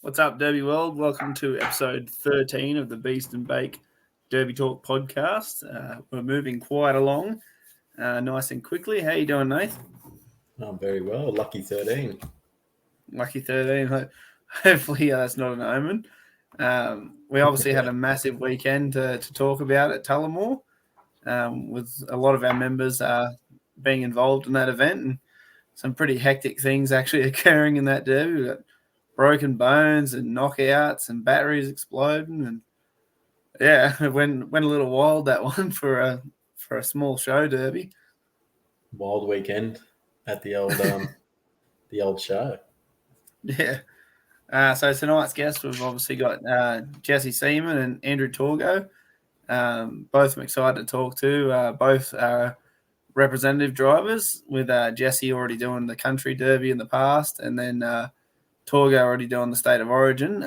What's up, Derby World? Welcome to episode 13 of the Beast and Bake Derby Talk podcast. We're moving quite along, nice and quickly. How you doing, Nath? I'm very well. Lucky 13. Lucky 13. Hopefully that's not an omen. We obviously had a massive weekend to talk about at Tullamore, with a lot of our members being involved in that event, and some pretty hectic things actually occurring in that derby. We got broken bones and knockouts and batteries exploding, and yeah, it went a little wild, that one, for a small show derby. Wild weekend at the old show. Yeah. So tonight's guests, we've obviously got Jessie, Seaman and Andrew Torgau. Both I'm excited to talk to. Both are representative drivers, with Jessie already doing the country derby in the past, and then Torgau already doing the state of origin,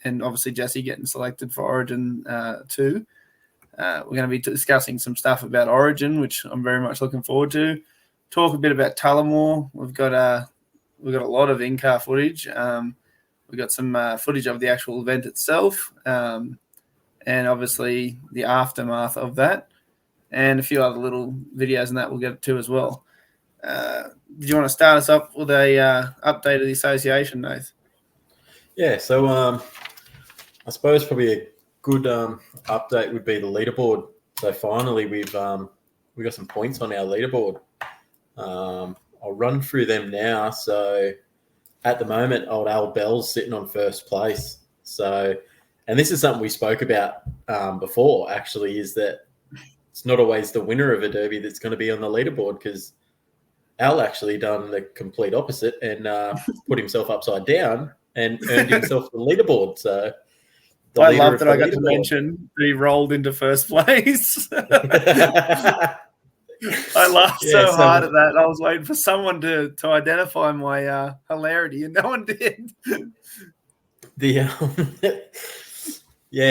and obviously Jessie getting selected for origin too. We're going to be discussing some stuff about origin, which I'm very much looking forward to. Talk a bit about Tullamore. We've got a lot of in-car footage. We've got some footage of the actual event itself, and obviously the aftermath of that, and a few other little videos and that we'll get to as well. Did you want to start us up with a update of the association, Nath? Yeah, so I suppose probably a good update would be the leaderboard. So finally we got some points on our leaderboard. I'll run through them now. So at the moment, old Al Bell's sitting on first place. So, and this is something we spoke about before, actually, is that it's not always the winner of a derby that's going to be on the leaderboard, because Al actually done the complete opposite and put himself upside down and earned himself the leaderboard. So I love that I got to mention that he rolled into first place. I laughed so hard at that. I was waiting for someone to identify my hilarity, and no one did.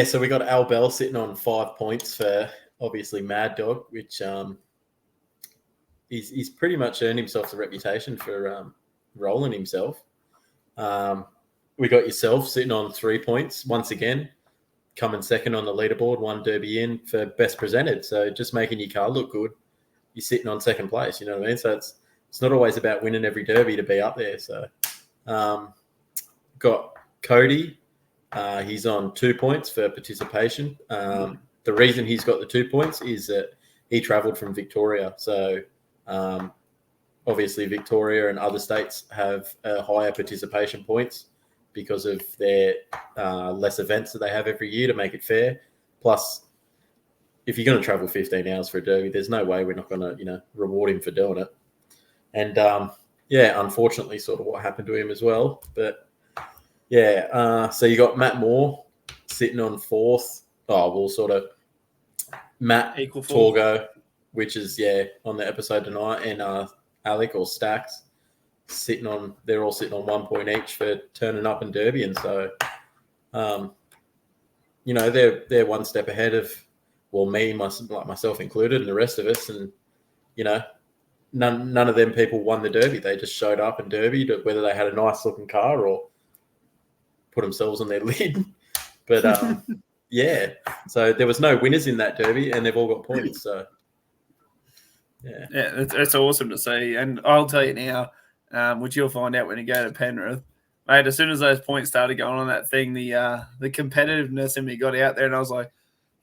So we got Al Bell sitting on 5 points for obviously Mad Dog, which he's pretty much earned himself the reputation for rolling himself. We got yourself sitting on 3 points once again, coming second on the leaderboard, one derby in for best presented. So just making your car look good, you're sitting on second place. You know what I mean? So it's not always about winning every derby to be up there. So got Cody. He's on 2 points for participation. The reason he's got the 2 points is that he travelled from Victoria. So obviously Victoria and other states have higher participation points because of their less events that they have every year to make it fair. Plus, if you're going to travel 15 hours for a derby, there's no way we're not going to, reward him for doing it. And unfortunately, sort of what happened to him as well. But so you got Matt Moore sitting on fourth. Matt Torgau, which is on the episode tonight, and Alec or Stacks they're all sitting on 1 point each for turning up in derby, and so they're one step ahead of me, myself included, and the rest of us. And none of them people won the derby. They just showed up in derby, whether they had a nice looking car or put themselves on their lid. But so there was no winners in that derby, and they've all got points. So it's awesome to see. And I'll tell you now, which you'll find out when you go to Penrith, mate. As soon as those points started going on that thing, the competitiveness in me got out there, and I was like,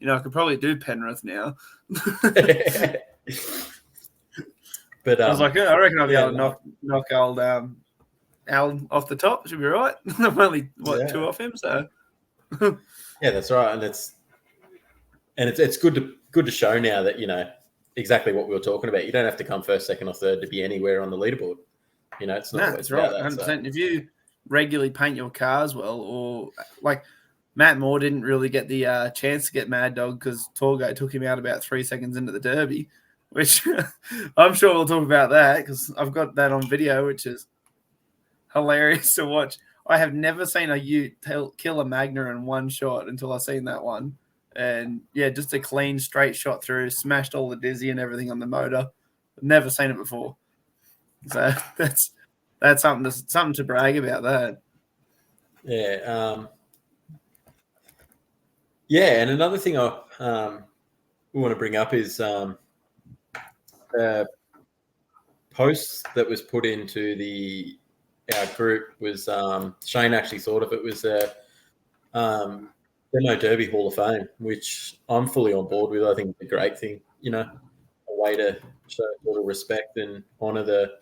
I could probably do Penrith now. But I was like, I reckon I'll be able to knock old Al off the top. Should be right. I'm only two off him, so. Yeah, that's right, and it's good to show now that exactly what we were talking about. You don't have to come first, second, or third to be anywhere on the leaderboard. It's not. That's right, 100%. So. If you regularly paint your cars well, or like Matt Moore didn't really get the chance to get Mad Dog because Torgau took him out about 3 seconds into the derby, which I'm sure we'll talk about that because I've got that on video, which is hilarious to watch. I have never seen a ute kill a Magna in one shot until I've seen that one. And, just a clean, straight shot through, smashed all the dizzy and everything on the motor. I've never seen it before. So that's something to brag about that. Yeah. Yeah, and another thing I want to bring up is post that was put into our group was Shane actually thought of it was a Demo Derby Hall of Fame, which I'm fully on board with. I think it's a great thing, a way to show a little respect and honour the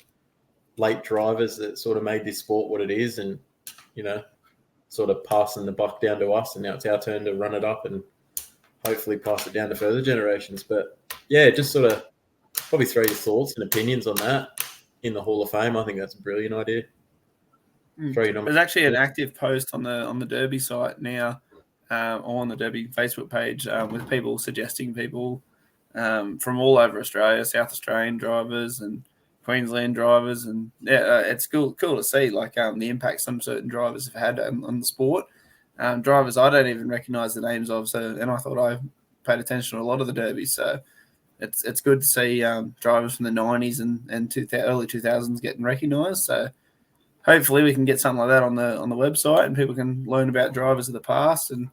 late drivers that sort of made this sport what it is, and sort of passing the buck down to us, and now it's our turn to run it up and hopefully pass it down to further generations. But yeah, just sort of probably throw your thoughts and opinions on that in the Hall of Fame. I think that's a brilliant idea. There's actually an active post on the Derby site now, or on the Derby Facebook page, with people suggesting people from all over Australia, South Australian drivers and Queensland drivers, and it's cool to see the impact some certain drivers have had on the sport. Drivers I don't even recognise the names of, and I thought I paid attention to a lot of the derbies, so it's good to see drivers from the 90s and early 2000s getting recognised. So hopefully we can get something like that on the website, and people can learn about drivers of the past and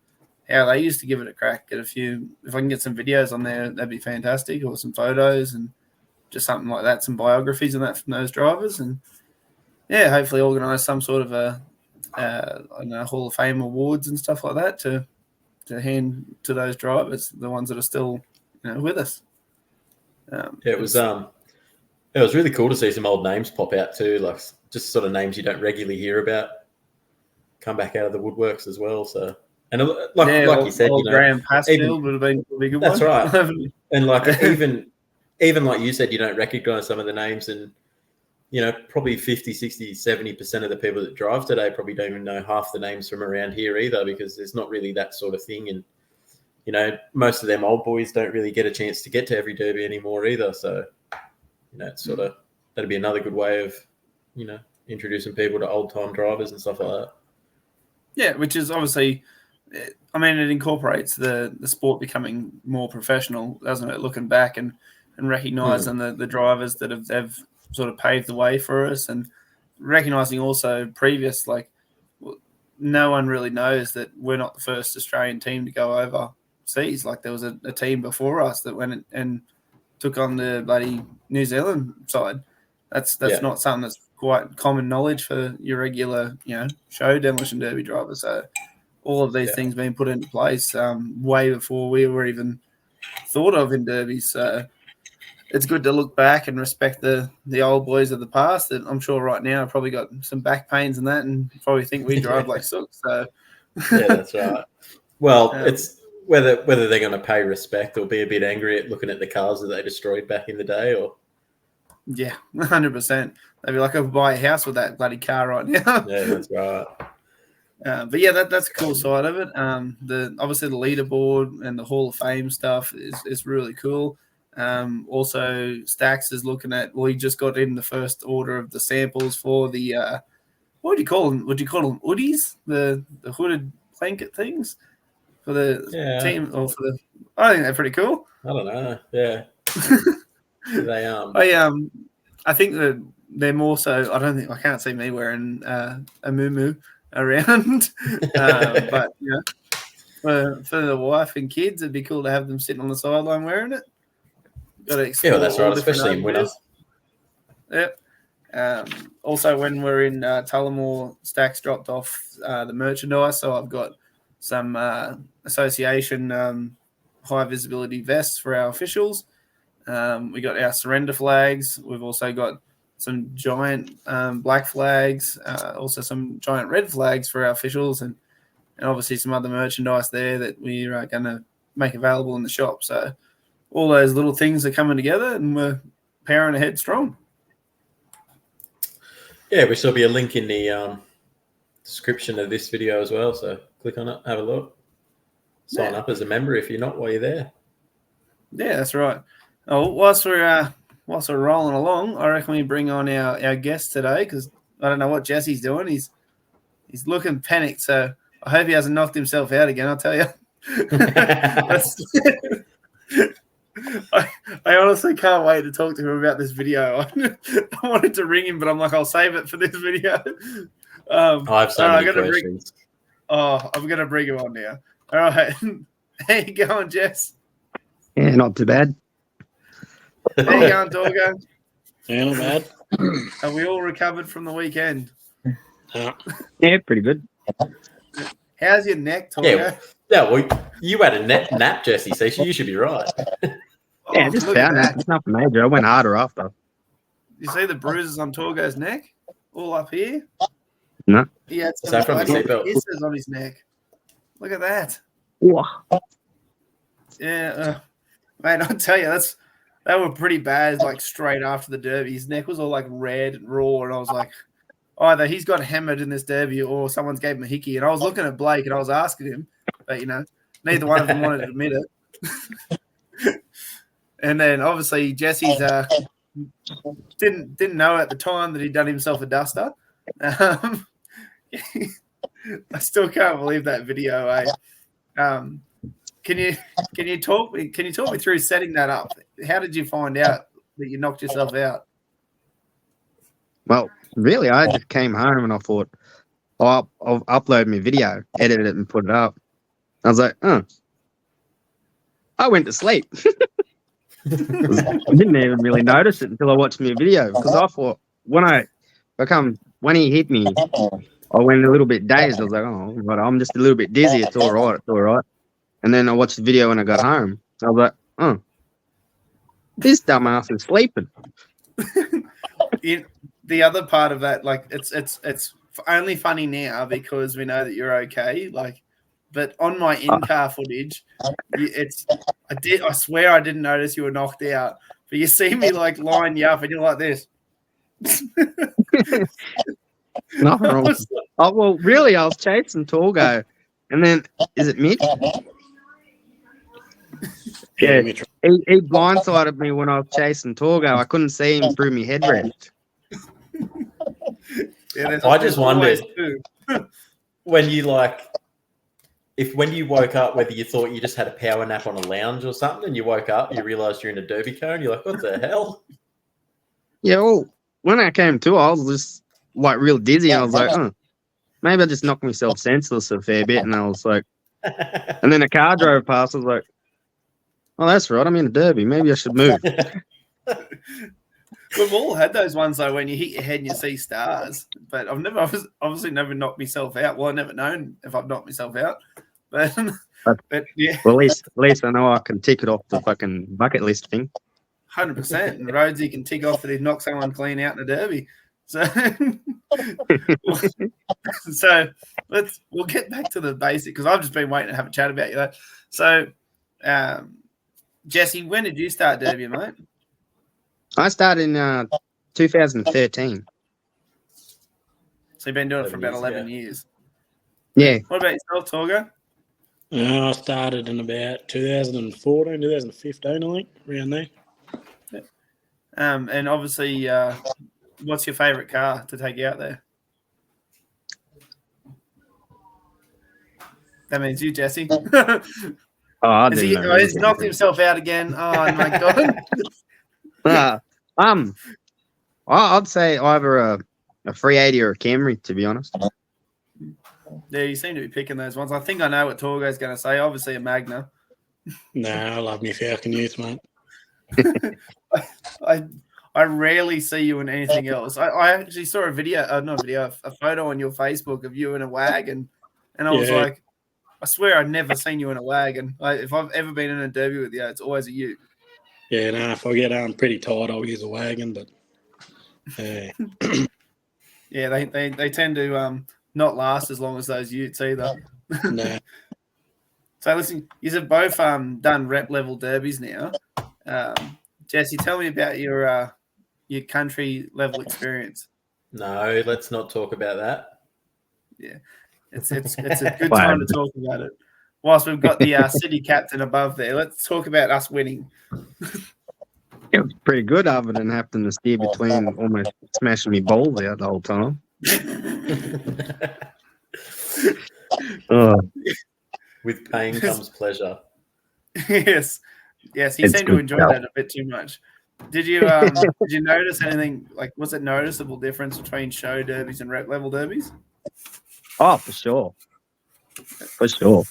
how they used to give it a crack. If I can get some videos on there, that'd be fantastic, or some photos and just something like that, some biographies and that from those drivers, and hopefully organise some sort of a Hall of Fame awards and stuff like that to hand to those drivers, the ones that are still with us. It was really cool to see some old names pop out too, like just sort of names you don't regularly hear about come back out of the woodworks as well. So, and like you said, Graham Pasfield would have been a bigger one. That's right. And even like you said, you don't recognise some of the names, and probably 50, 60, 70% of the people that drive today probably don't even know half the names from around here either, because there's not really that sort of thing. And most of them old boys don't really get a chance to get to every derby anymore either. So it's sort of, that'd be another good way of introducing people to old time drivers and stuff like that. Yeah, which is obviously, it incorporates the sport becoming more professional, doesn't it? Looking back and recognising the drivers that have sort of paved the way for us, and recognising also previous, no one really knows that we're not the first Australian team to go overseas. There was a team before us that went and took on the bloody New Zealand side. That's not something that's quite common knowledge for your regular, show demolition derby driver. So all of these things being put into place way before we were even thought of in derbies. So it's good to look back and respect the old boys of the past that I'm sure right now have probably got some back pains and that, and probably think we drive like sooks. So yeah, that's right. Well, it's whether they're going to pay respect or be a bit angry at looking at the cars that they destroyed back in the day, or 100%. They'd be like, I'll buy a house with that bloody car right now. Yeah, that's right. But yeah, that's a cool side of it. Obviously the leaderboard and the Hall of Fame stuff is really cool. Also, Stacks is looking at. Well, he just got in the first order of the samples for the. What would you call them? Would you call them hoodies? The hooded blanket things for the team, or for the. I think they're pretty cool. I don't know. Yeah. They I think that they're more so. I can't see me wearing a muumuu around, but for the wife and kids, it'd be cool to have them sitting on the sideline wearing it. Got to explore that's right, especially in winter. Yep. Also, when we're in Tullamore, Stacks dropped off the merchandise, so I've got some association high visibility vests for our officials. We got our surrender flags. We've also got some giant black flags, also some giant red flags for our officials, and obviously some other merchandise there that we are going to make available in the shop. So all those little things are coming together, and we're powering ahead strong. Yeah, which there'll be a link in the description of this video as well. So click on it, have a look, sign up as a member if you're not while you're there. Yeah, that's right. Oh, whilst we're rolling along, I reckon we bring on our guest today, because I don't know what Jessie's doing. He's looking panicked, so I hope he hasn't knocked himself out again. I'll tell you. I honestly can't wait to talk to him about this video. I wanted to ring him, but I'm like, I'll save it for this video. I have so many questions. Oh, I'm going to bring him on now. All right. How you going, Jess? Yeah, not too bad. How you going, Torgau? Yeah, not bad. Are we all recovered from the weekend? Yeah, pretty good. How's your neck, Torgau? Yeah. Well, you had a nap, Jessie, so you should be right. Yeah, just look at found that. it. It's nothing major. I went harder after. You see the bruises on Torgau's neck? All up here? No. He had Is that some from bloody his seatbelt? kisses on his neck. Look at that. Whoa. Yeah. Mate, I'll tell you, they were pretty bad, like, straight after the Derby. His neck was all, like, red and raw, and I was like, either he's got hammered in this Derby or someone's gave him a hickey. And I was looking at Blake, and I was asking him, but, neither one of them wanted to admit it. And then, obviously, Jesse's didn't know at the time that he'd done himself a duster. I still can't believe that video, eh? Can you talk me through setting that up? How did you find out that you knocked yourself out? Well, really, I just came home and I thought, I'll upload my video, edit it, and put it up. I was like, I went to sleep. I didn't even really notice it until I watched my video because I thought when he hit me, I went a little bit dazed. I was like, oh, but I'm just a little bit dizzy. It's all right. It's all right. And then I watched the video when I got home. I was like, this dumbass is sleeping. The other part of that, like, it's only funny now because we know that you're okay. Like, but on my in-car footage, I swear I didn't notice you were knocked out. But you see me like line you up, and you're like this. Nothing wrong. Well, really, I was chasing Torgau, and then is it Mitch? Yeah, he blindsided me when I was chasing Torgau. I couldn't see him through my headrest. Yeah, I just wondered when you when you woke up, whether you thought you just had a power nap on a lounge or something, and you woke up, you realised you're in a derby car, and you're like, what the hell? Yeah, well, when I came to, I was just like real dizzy. I was like, maybe I just knocked myself senseless a fair bit, and I was like, and then a car drove past. I was like, oh, that's right, I'm in a derby. Maybe I should move. We've all had those ones though when you hit your head and you see stars. But I've obviously never knocked myself out. Well, I've never known if I've knocked myself out. But yeah. Well, at least I know I can tick it off the fucking bucket list thing. 100%. And Rhodesy can tick off that he's knocked someone clean out in a derby. So we'll get back to the basic because I've just been waiting to have a chat about you though. So Jessie, when did you start derby, mate? I started in 2013. So you've been doing it for about 11 years. Yeah. What about yourself, Torgau? I started in about 2014, 2015, I think, around there. Yeah. And obviously, what's your favourite car to take you out there? That means you, Jessie. He's knocked himself out again. Oh, my God. I'd say either a 380 or a Camry, to be honest. Yeah, you seem to be picking those ones. I think I know what Torgau's going to say. Obviously, a Magna. No, I love me Falcon Youth, mate. I rarely see you in anything else. I actually saw a photo on your Facebook of you in a wagon, and I was like, I swear I'd never seen you in a wagon. If I've ever been in a derby with you, it's always a ute. Yeah, no, if I get pretty tired, I'll use a wagon, but yeah, they tend to not last as long as those utes either. No. So listen, you've both done rep level derbies now. Jessie, tell me about your country level experience. No, let's not talk about that. Yeah, it's a good time to talk about it. Whilst we've got the city captain above there, let's talk about us winning. It was pretty good other than having to steer between almost smashing me balls out the whole time. With pain comes pleasure. Yes. He seemed to enjoy that a bit too much. Did you notice anything? Like, was it noticeable difference between show derbies and rep level derbies? Oh, for sure. For sure.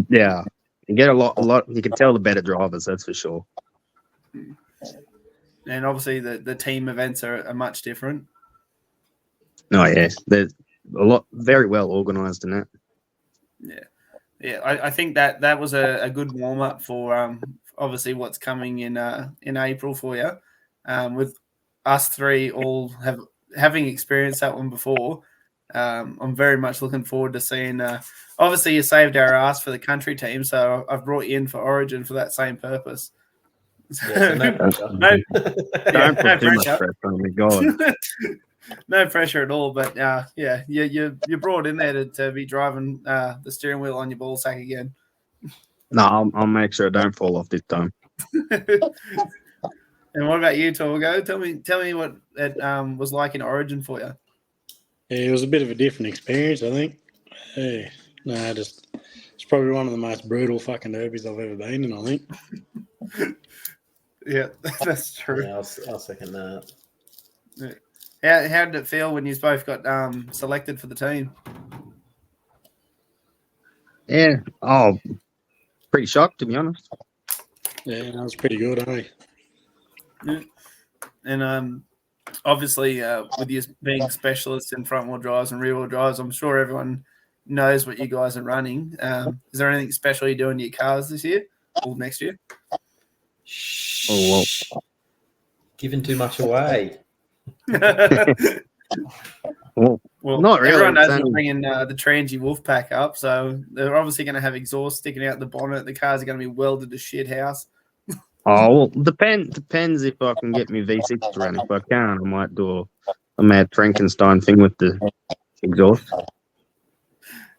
Yeah. You get a lot. You can tell the better drivers, that's for sure. And obviously the team events are much different. Oh, yeah. They're very well organised in that. Yeah. I think that was a good warm up for obviously what's coming in April for you. With us three all having experienced that one before, I'm very much looking forward to seeing. Obviously, you saved our ass for the country team, so I've brought you in for Origin for that same purpose. Yeah, so no pressure. Don't put too much pressure on me, God. No pressure at all, but you're brought in there to be driving the steering wheel on your ball sack again. No, I'll make sure it don't fall off this time. And what about you, Torgau? Tell me what it was like in Origin for you. Yeah, it was a bit of a different experience, I think. It's probably one of the most brutal fucking derbies I've ever been in, I think. Yeah, that's true. Yeah, I'll second that. Yeah. How did it feel when you both got selected for the team? Yeah. Oh, pretty shocked, to be honest. Yeah, that was pretty good, eh? Yeah. And obviously, with you being specialists in front wheel drives and rear wheel drives, I'm sure everyone knows what you guys are running. Is there anything special you're doing to your cars this year or next year? Oh, Giving too much away. well, not really. Everyone knows we're bringing the Transy Wolf pack up, so they're obviously going to have exhaust sticking out the bonnet. The cars are going to be welded to shit house. Oh, well, depends if I can get me V6 to run. If I can, I might do a mad Frankenstein thing with the exhaust.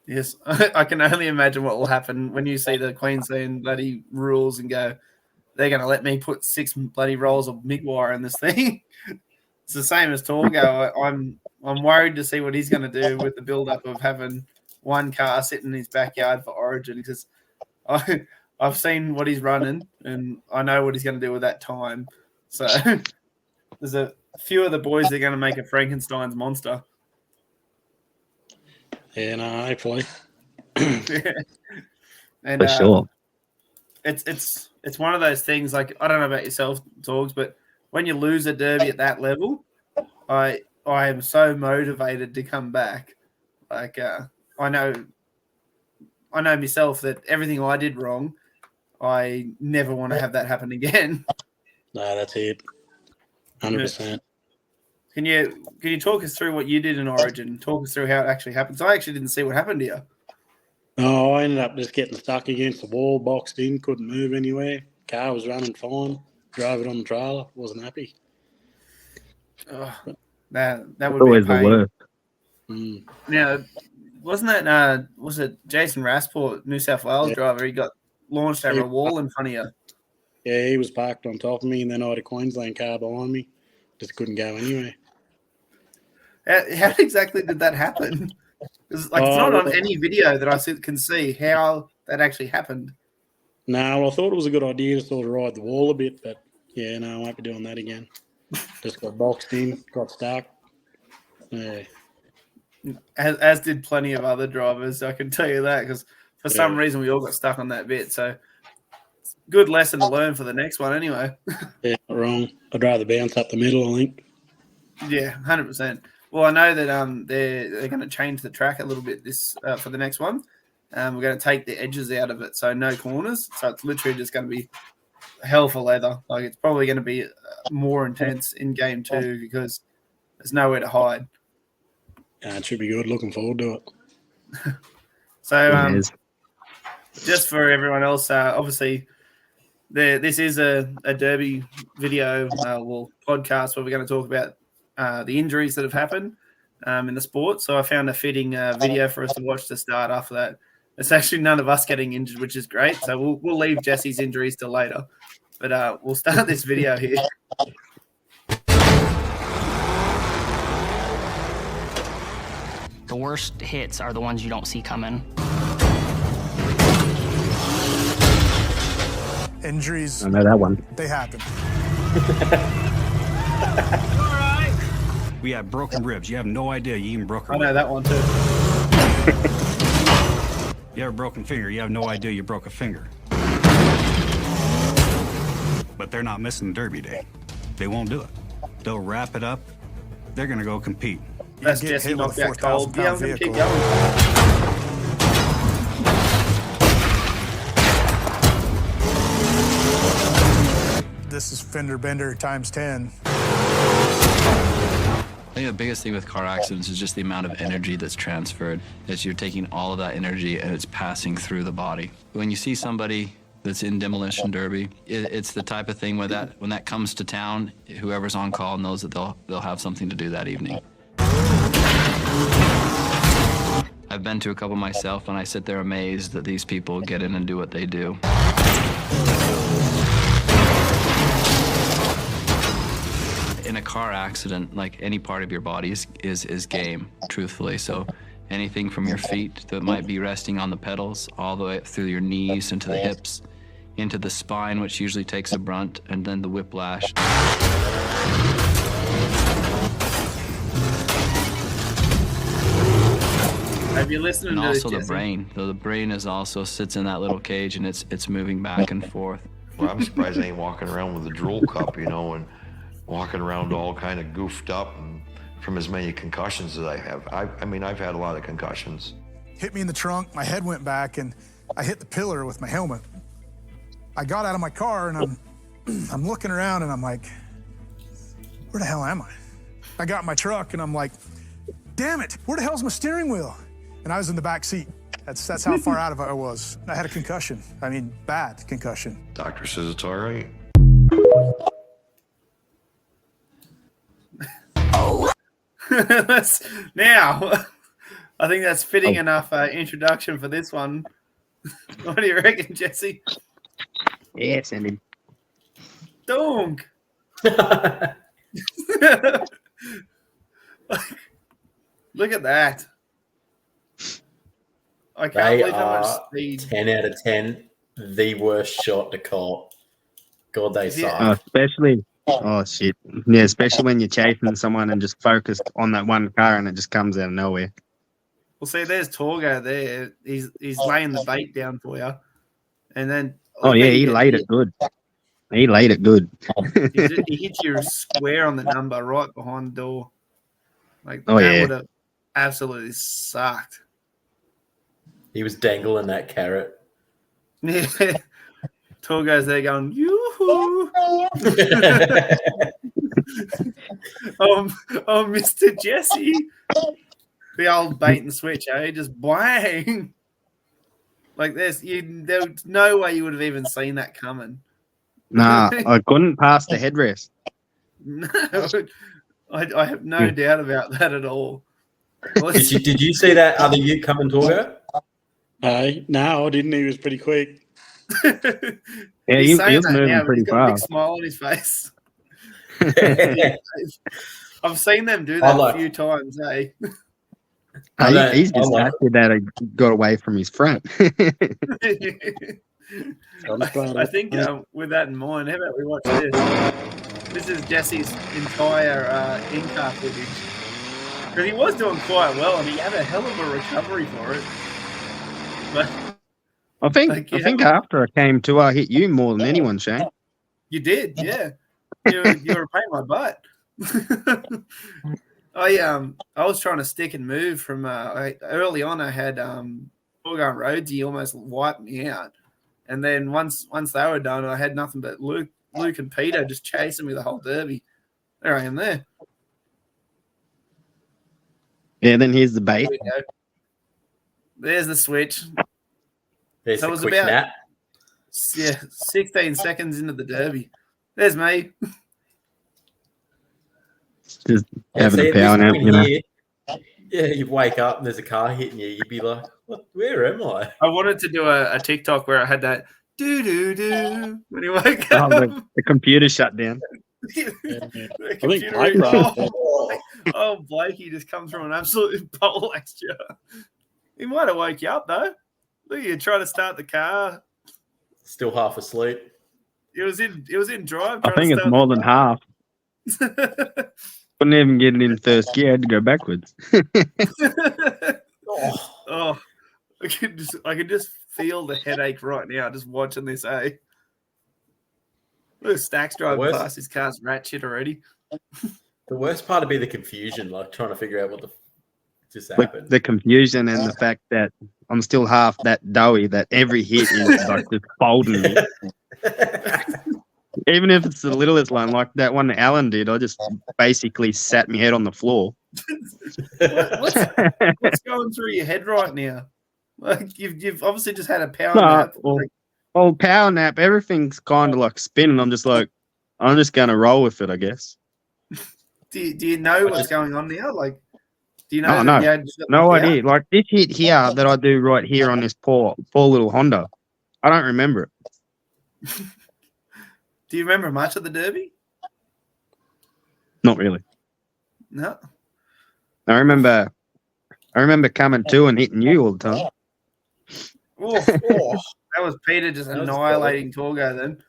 Yes, I can only imagine what will happen when you see the Queensland bloody rules and go, they're going to let me put 6 bloody rolls of MIG wire in this thing. It's the same as Torgau. I'm worried to see what he's going to do with the build-up of having one car sitting in his backyard for Origin, because I've seen what he's running and I know what he's going to do with that time. So there's a few of the boys that are going to make a Frankenstein's monster. Yeah, no, hopefully. And For sure. It's one of those things, like, I don't know about yourself, Torgs, but when you lose a derby at that level, I am so motivated to come back. Like, I know myself that everything I did wrong, I never want to have that happen again. No, that's it. 100%. Can you talk us through what you did in Origin? Talk us through how it actually happened. So I actually didn't see what happened to you. Oh, I ended up just getting stuck against the wall, boxed in, couldn't move anywhere. Car was running fine. Drove it on the trailer. Wasn't happy. Oh, that would Always be a the pain. worst. Now, wasn't that was it Jason Rasport, New South Wales driver? He got launched over a wall in front of you. Yeah, he was parked on top of me, and then I had a Queensland car behind me. Just couldn't go anywhere. How exactly did that happen? It's not on any video that I can see how that actually happened. No, well, I thought it was a good idea to sort of ride the wall a bit, but yeah, no, I won't be doing that again. Just got boxed in, got stuck. Yeah. As did plenty of other drivers, I can tell you that, because for some reason we all got stuck on that bit. So good lesson to learn for the next one anyway. Yeah, not wrong. I'd rather bounce up the middle, I think. Yeah, 100%. Well, I know that they're going to change the track a little bit this for the next one. We're going to take the edges out of it, so no corners. So it's literally just going to be hell for leather. Like, it's probably going to be more intense in game 2 because there's nowhere to hide. Yeah, it should be good. Looking forward to it. So just for everyone else, obviously this is a derby video, podcast where we're going to talk about the injuries that have happened in the sport. So I found a fitting video for us to watch to start after that. It's actually none of us getting injured, which is great. So we'll leave Jesse's injuries till later. But we'll start this video here. The worst hits are the ones you don't see coming. Injuries, I know that one. they happen. We have broken ribs. You have no idea you even broke a I rib. know that one too. You have a broken finger, you have no idea you broke a finger. But they're not missing Derby Day. They won't do it. They'll wrap it up. They're going to go compete. That's get Jessie hit with knocked a out cold. 4,000 Yeah, I'm pound going to keep vehicle. going. This is fender bender times 10. I think the biggest thing with car accidents is just the amount of energy that's transferred. Is you're taking all of that energy and it's passing through the body. When you see somebody that's in demolition derby, it's the type of thing where when that comes to town, whoever's on call knows that they'll have something to do that evening. I've been to a couple myself, and I sit there amazed that these people get in and do what they do. In a car accident, like any part of your body is game, truthfully. So anything from your feet that might be resting on the pedals, all the way up through your knees, into the hips, into the spine, which usually takes a brunt, and then the whiplash. Have you listened And to also this, the brain. So the brain is also sits in that little cage, and it's moving back and forth. Well, I'm surprised I ain't walking around with a drool cup, and walking around all kind of goofed up and from as many concussions as I have. I've had a lot of concussions. Hit me in the trunk, my head went back, and I hit the pillar with my helmet. I got out of my car, and I'm looking around, and I'm like, where the hell am I? I got in my truck, and I'm like, damn it, where the hell's my steering wheel? And I was in the back seat. That's how far out of it I was. I had a concussion. Bad concussion. Doctor says it's all right. Now, I think that's fitting enough introduction for this one. What do you reckon, Jessie? Yeah, send him. Dunk. Look at that. I can't They believe how much are speed. 10 out of 10, the worst shot to call. God, they suck. Especially, oh shit, yeah, especially when you're chasing someone and just focused on that one car and it just comes out of nowhere. Well, see, there's Torgau there. He's laying the bait down for you, and then He laid it good. He laid it good. He hits you square on the number right behind the door. That yeah. would have absolutely sucked. He was dangling that carrot. Yeah. Torgau's there going, yoo-hoo. oh, Mr. Jessie. The old bait and switch, eh? Just bang. Like this. There's no way you would have even seen that coming. Nah, I couldn't pass the headrest. No. I have no doubt about that at all. Did you see that other ute coming, Torgau? No, I didn't. He was pretty quick. Yeah, he was moving pretty he's got a big fast. smile on his face. I've seen them do that a few times, eh? He's just happy that I got away from his front. I think with that in mind, how about we watch this? This is Jessie's entire in-car footage. Because he was doing quite well, and he had a hell of a recovery for it. But I think after I came to, I hit you more than anyone, Shane. You did, yeah. You were paying my butt. I was trying to stick and move from early on. I had Torgau Roads. He almost wiped me out, and then once they were done, I had nothing but Luke and Peter just chasing me the whole derby. There I am there. Yeah, then here's the bait. There's the switch. There's So it a was quick about nap. 16 seconds into the derby. There's me. Just having a power nap, Yeah, you wake up and there's a car hitting you. You'd be like, where am I? I wanted to do a TikTok where I had that do when you wake up. The computer shut down. The I think computer, Blakey just comes from an absolute poleaxe. He might have woke you up though. Look at you trying to start the car. Still half asleep. It was in drive. I think it's more than half. Couldn't even get it in first gear. I had to go backwards. Oh, I could just feel the headache right now just watching this. Look, Stacks driving past his car's rat shit already. The worst part would be the confusion, like trying to figure out what the just happened. The confusion and the fact that I'm still half that doughy that every hit is like just folding me. Even if it's the littlest one, like that one Alan did, I just basically sat my head on the floor. What's going through your head right now? Like you've obviously just had a power nap. Power nap. Everything's kind of like spinning. I'm just gonna roll with it, I guess. Do you know what's going on now? Like, do you know? Oh, no idea. Like this hit here that I do right here on this poor little Honda, I don't remember it. Do you remember much of the Derby? Not really. No. I remember coming to and hitting you all the time. That was Peter just annihilating Torgau then.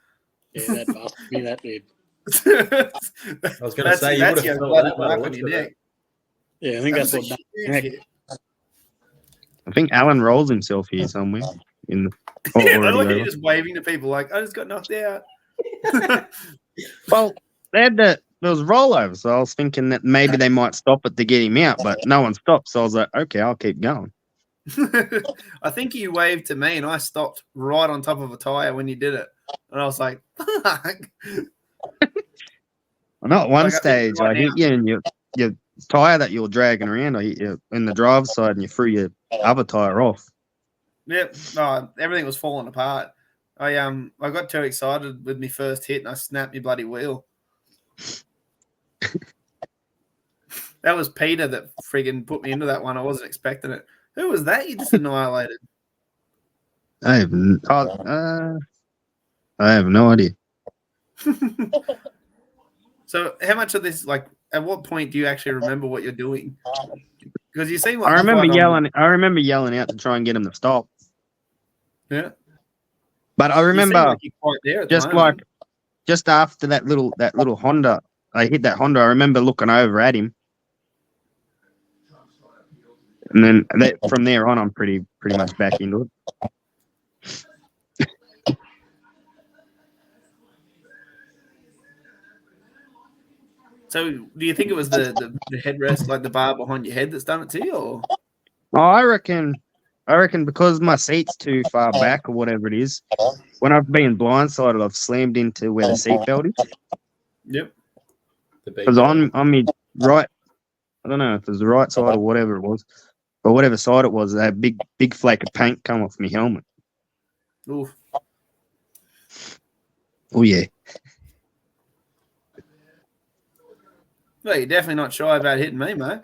Yeah, that must be that big. I was going to say, you would have felt that mark on your neck. Yeah, I think that's what. I think Alan rolls himself here somewhere in the. I like you just waving to people like, I just got knocked out. Well, there was rollover, so I was thinking that maybe they might stop it to get him out, but no one stopped. So I was like, okay, I'll keep going. I think you waved to me, and I stopped right on top of a tire when you did it, and I was like, "Fuck!" Not one stage. I hit you, and your tire that you were dragging around, I hit you in the driver's side, and you threw your other tire off. Yep. No, everything was falling apart. I got too excited with my first hit, and I snapped my bloody wheel. That was Peter that friggin' put me into that one. I wasn't expecting it. Who was that you just annihilated? I have no idea. So how much of this, like, at what point do you actually remember what you're doing? Because you seem like I remember yelling out to try and get him to stop. Yeah. But I remember like just after that little Honda, I hit that Honda. I remember looking over at him, and then from there on, I'm pretty much back into it. So, do you think it was the headrest, like the bar behind your head, that's done it to you? Or? Oh, I reckon because my seat's too far back or whatever it is, when I've been blindsided, I've slammed into where the seatbelt is. Yep. Because on me right, I don't know if it was the right side or whatever it was, but whatever side it was, that big flake of paint come off my helmet. Oof. Oh yeah. Well, you're definitely not shy about hitting me, mate.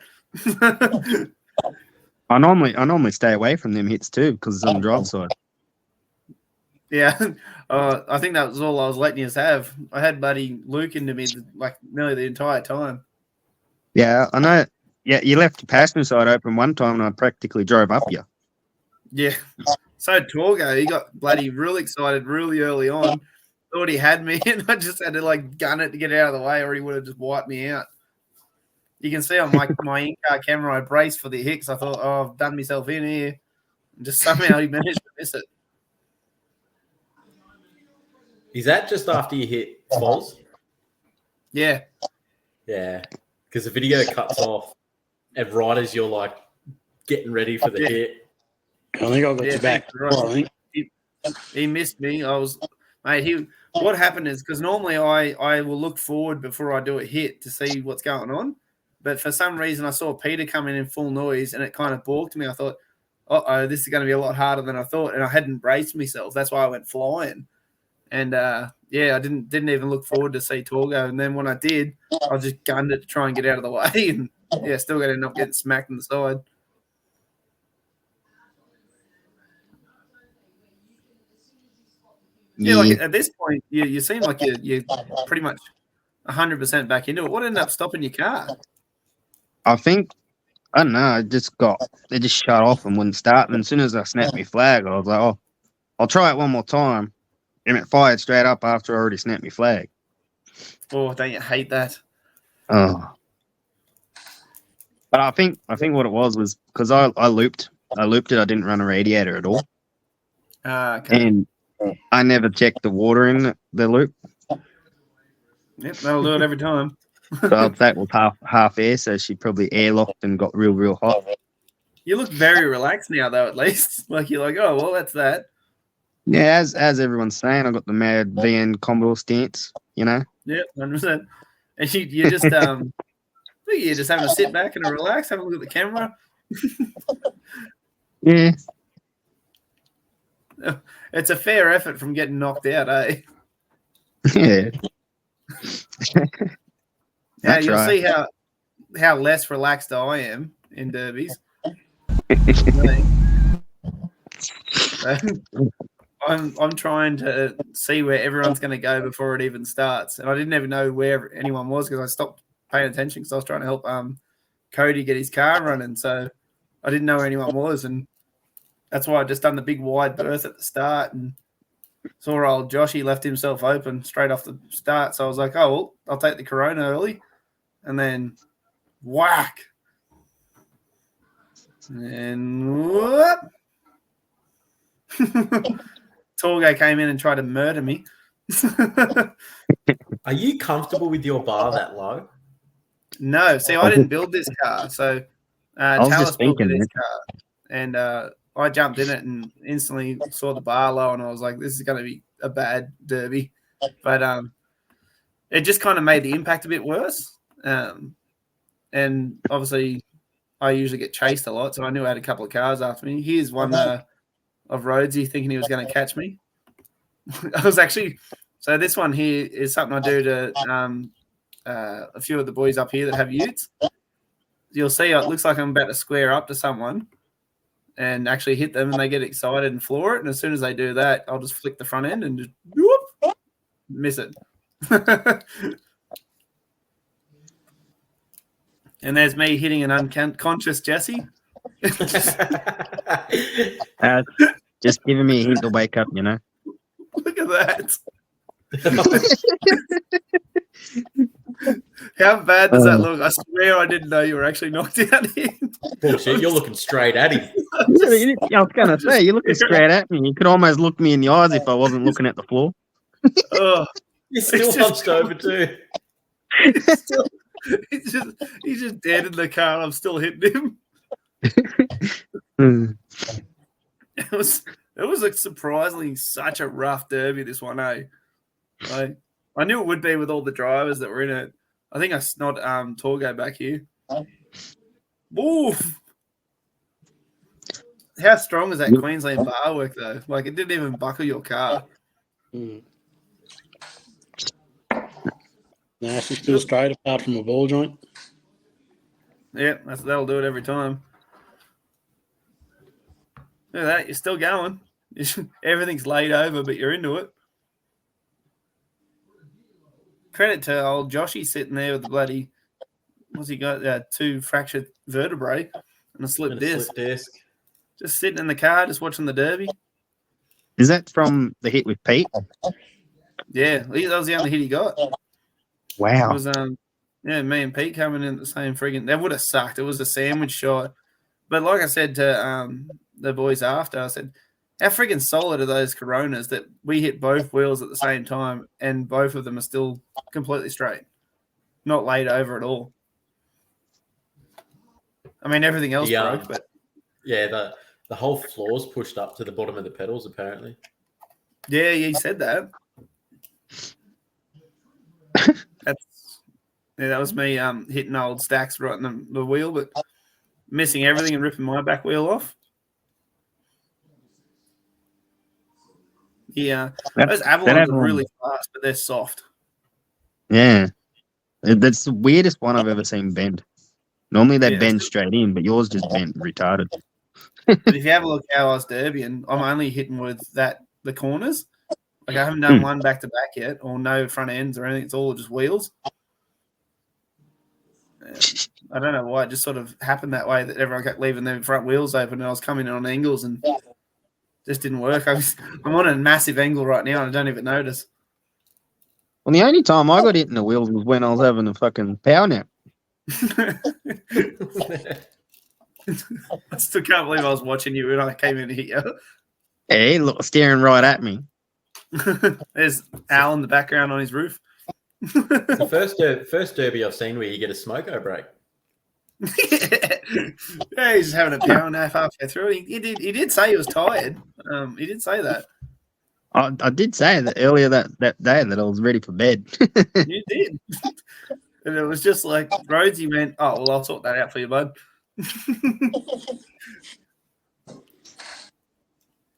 I normally stay away from them hits too because it's on the drive side. Yeah, I think that was all I was letting you have. I had buddy Luke into me like nearly the entire time. Yeah, I know. Yeah, you left your passenger side open one time and I practically drove up you. Yeah. So Torgau, he got bloody real excited really early on. Thought he had me, and I just had to like gun it to get out of the way, or he would have just wiped me out. You can see on my in-car camera, I braced for the hit because I thought, oh, I've done myself in here. And just somehow he managed to miss it. Is that just after you hit Falls? Yeah. Yeah. Because the video cuts off and right as you're like getting ready for the hit. I think I got you back. Right. He missed me. What happened is because normally I will look forward before I do a hit to see what's going on. But for some reason, I saw Peter coming in full noise, and it kind of balked me. I thought, this is going to be a lot harder than I thought, and I hadn't braced myself. That's why I went flying. And, I didn't even look forward to see Torgau. And then when I did, I just gunned it to try and get out of the way. And, still going to end up getting smacked in the side. Yeah, like at this point, you seem like you're pretty much 100% back into it. What ended up stopping your car? I don't know. It just shut off and wouldn't start. And as soon as I snapped my flag, I was like, oh, I'll try it one more time. And it fired straight up after I already snapped my flag. Oh, don't you hate that? Oh. But I think what it was because I looped I looped it. I didn't run a radiator at all, Okay. and I never checked the water in the loop. Yep, that'll do it every time. So that was half air, so she probably airlocked and got real hot. You look very relaxed now, though. At least, like you're like, oh well, that's that. Yeah, as everyone's saying, I got the mad VN Commodore stance. You know. Yep, 100%. And you just you're just having to sit back and relax, have a look at the camera. Yeah. It's a fair effort from getting knocked out, eh? Yeah. Now you'll right. see how less relaxed I am in derbies. I'm trying to see where everyone's going to go before it even starts, and I didn't even know where anyone was because I stopped paying attention because I was trying to help Cody get his car running, so I didn't know where anyone was, and that's why I just done the big wide berth at the start and saw old Joshy left himself open straight off the start, so I was like, oh, well, I'll take the Corona early, and then whack, and whoop. Torgau came in and tried to murder me. Are you comfortable with your bar that low? No, see, I didn't build this car, so Tallis built this car, and I jumped in it and instantly saw the bar low, and I was like, "This is going to be a bad derby," but it just kind of made the impact a bit worse, and obviously, I usually get chased a lot, so I knew I had a couple of cars after me. Here's one of Rhodesy thinking he was going to catch me. I was actually so this one here is something I do to a few of the boys up here that have utes. You'll see it looks like I'm about to square up to someone and actually hit them, and they get excited and floor it. And as soon as they do that, I'll just flick the front end and just whoop, miss it. And there's me hitting an unconscious Jessie. Just giving me a hint to wake up, you know. Look at that. How bad does that look? I swear I didn't know you were actually knocked out here. Bullshit, you're looking straight at him. I was going to say, you're looking straight at me. You could almost look me in the eyes if I wasn't looking at the floor. Oh, You're still hunched over too. He's just dead in the car and I'm still hitting him. It was like surprisingly such a rough derby, this one, eh? I knew it would be with all the drivers that were in it. I think I snod Torgau back here. Oof. How strong is that Queensland bar work though? Like it didn't even buckle your car. Nah, she's still straight apart from a ball joint. Yeah, that'll do it every time. Look at that, you're still going. Everything's laid over, but you're into it. Credit to old Joshy sitting there with the bloody, what's he got? 2 fractured vertebrae and a slip disc. Just sitting in the car, just watching the derby. Is that from the hit with Pete? Yeah, that was the only hit he got. Wow. It was me and Pete coming in at the same friggin'. That would have sucked. It was a sandwich shot. But like I said to the boys after, I said, how friggin' solid are those Coronas that we hit both wheels at the same time and both of them are still completely straight, not laid over at all. I mean, everything else broke, but yeah, the whole floor's pushed up to the bottom of the pedals apparently. Yeah, he said that. That was me hitting old Stacks right in the wheel, but missing everything and ripping my back wheel off. Yeah, those Avalons are really fast, but they're soft. Yeah, that's the weirdest one I've ever seen bend. Normally they bend straight in, but yours just bent retarded. But if you have a look how I was derbying, I'm only hitting with the corners. Like I haven't done one back to back yet, or no front ends or anything. It's all just wheels. I don't know why it just sort of happened that way that everyone kept leaving their front wheels open, and I was coming in on angles and just didn't work. I'm on a massive angle right now, and I don't even notice. Well, the only time I got hit in the wheels was when I was having a fucking power nap. I still can't believe I was watching you when I came in here. Yeah, he looked staring right at me. There's Al in the background on his roof. It's the first derby I've seen where you get a smoko break. Yeah, he's just having a power and a half halfway through. He did say he was tired. He did say that. I did say that earlier that day that I was ready for bed. You did. And it was just like, Rhodesy went, oh, well, I'll sort that out for you, bud.